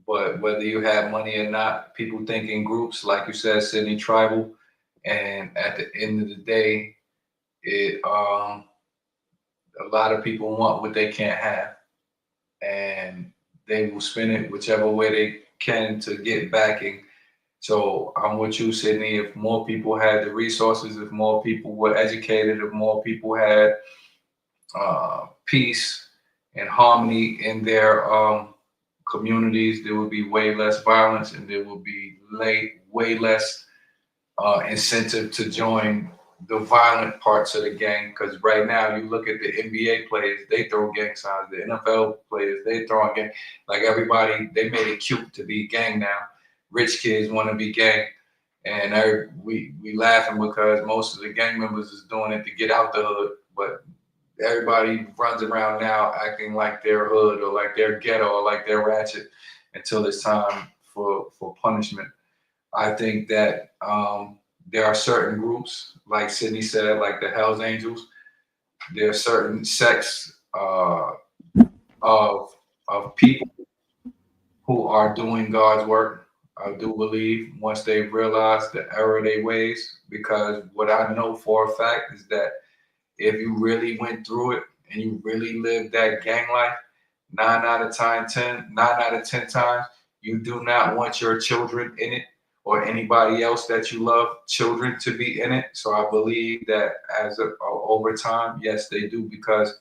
Speaker 9: But whether you have money or not, people think in groups, like you said, Sydney, tribal. And at the end of the day, it a lot of people want what they can't have, and they will spend it whichever way they can to get backing. So I'm with you, Sydney. If more people had the resources, if more people were educated, if more people had peace and harmony in their communities, there would be way less violence, and there would be way less incentive to join the violent parts of the gang. Because right now, you look at the NBA players, they throw gang signs. The NFL players, they throw gang. Like everybody, they made it cute to be gang now. Rich kids want to be gang, and we laughing because most of the gang members is doing it to get out the hood. But everybody runs around now acting like they're hood or like they're ghetto or like they're ratchet until it's time for punishment. I think that there are certain groups, like Sydney said, like the Hells Angels. There are certain sects of people who are doing God's work. I do believe once they realize the error of their ways, because what I know for a fact is that if you really went through it and you really lived that gang life, 9 out of 10 times, you do not want your children in it or anybody else that you love, children, to be in it. So I believe that over time, yes, they do, because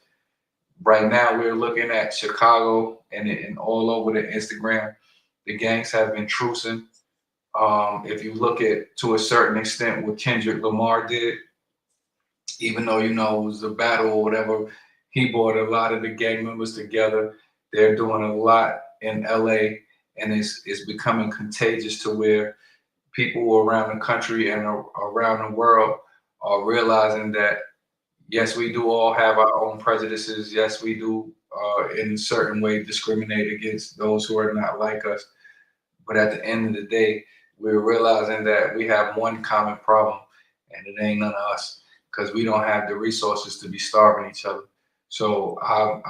Speaker 9: right now we're looking at Chicago and all over the Instagram, the gangs have been trucing. If you look at, to a certain extent, what Kendrick Lamar did, even though, it was a battle or whatever, he brought a lot of the gang members together. They're doing a lot in LA, and it's becoming contagious to where people around the country and around the world are realizing that, yes, we do all have our own prejudices. Yes, we do in a certain way discriminate against those who are not like us. But at the end of the day, we're realizing that we have one common problem, and it ain't none of us, because we don't have the resources to be starving each other. So I've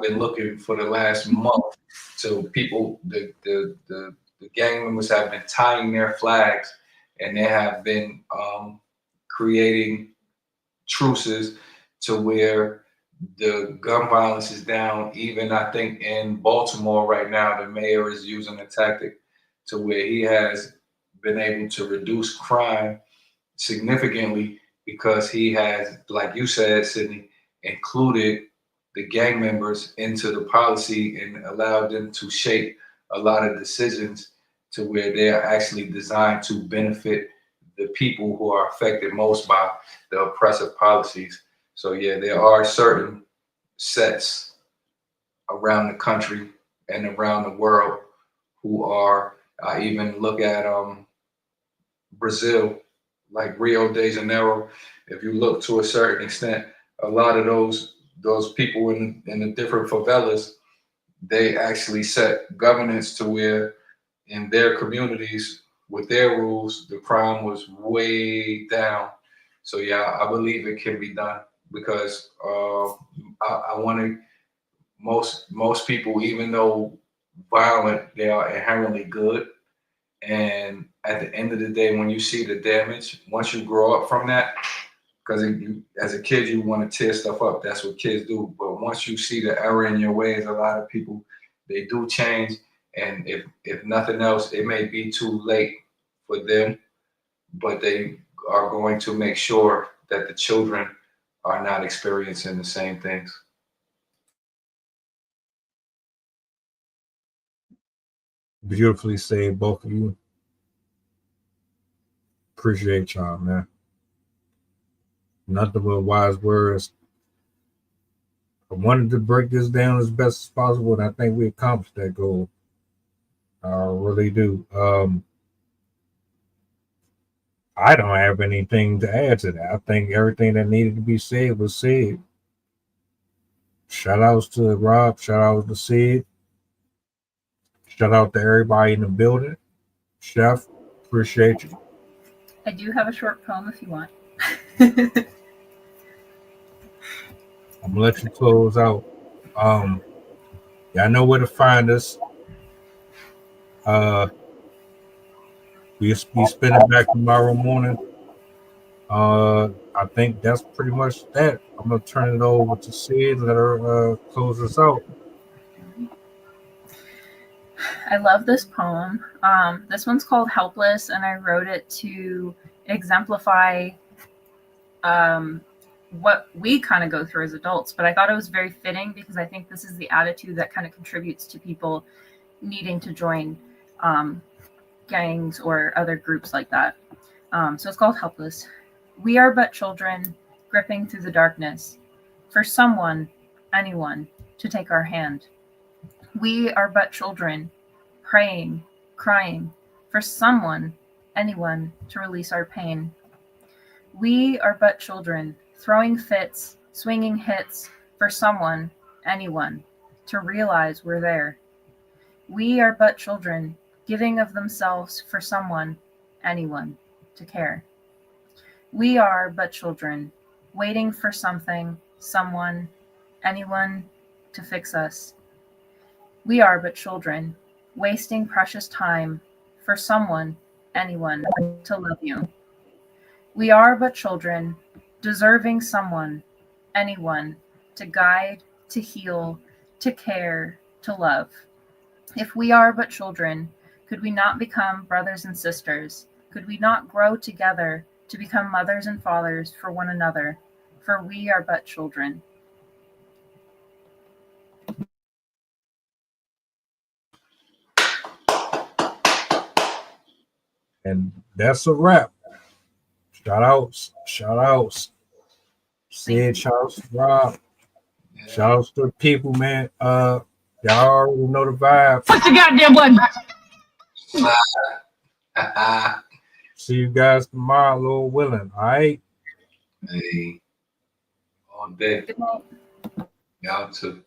Speaker 9: been looking for the last month to people, the gang members have been tying their flags, and they have been creating truces to where the gun violence is down. Even I think in Baltimore right now, the mayor is using a tactic to where he has been able to reduce crime significantly because he has, like you said, Sydney, included the gang members into the policy and allowed them to shape a lot of decisions to where they are actually designed to benefit the people who are affected most by the oppressive policies. So yeah, there are certain sets around the country and around the world who are, I even look at Brazil, like Rio de Janeiro. If you look to a certain extent, a lot of those people in the different favelas, they actually set governance to where in their communities with their rules, the crime was way down. So yeah, I believe it can be done because I want to. Most people, even though violent, they are inherently good. And at the end of the day, when you see the damage, once you grow up from that, because as a kid, you want to tear stuff up. That's what kids do. But once you see the error in your ways, a lot of people, they do change. And if nothing else, it may be too late for them, but they are going to make sure that the children are not experiencing the same things.
Speaker 7: Beautifully said, both of you. Appreciate y'all, man. Nothing but wise words. I wanted to break this down as best as possible, and I think we accomplished that goal. I really do. I don't have anything to add to that. I think everything that needed to be said was said. Shout outs to Rob. Shout out to Sid. Shout out to everybody in the building. Chef, appreciate you.
Speaker 8: I do have a short poem if you want.
Speaker 7: I'm gonna let you close out. Y'all know where to find us. We'll be spinning back tomorrow morning. I think that's pretty much that. I'm gonna turn it over to Sid. Let her close us out.
Speaker 8: I love this poem. This one's called Helpless, and I wrote it to exemplify what we kind of go through as adults. But I thought it was very fitting because I think this is the attitude that kind of contributes to people needing to join gangs or other groups like that. So it's called Helpless. We are but children gripping through the darkness for someone, anyone, to take our hand. We are but children praying, crying for someone, anyone, to release our pain. We are but children throwing fits, swinging hits for someone, anyone, to realize we're there. We are but children giving of themselves for someone, anyone, to care. We are but children waiting for something, someone, anyone, to fix us. We are but children wasting precious time for someone, anyone, to love you. We are but children deserving someone, anyone, to guide, to heal, to care, to love. If we are but children, could we not become brothers and sisters? Could we not grow together to become mothers and fathers for one another? For we are but children.
Speaker 7: And that's a wrap. Shout outs. Sid, shout outs to Rob. Shout outs to the people, man. Y'all already know the vibe.
Speaker 12: Put your goddamn button back.
Speaker 7: See you guys tomorrow, Lord willing. All right.
Speaker 9: Hey, all day. Y'all too.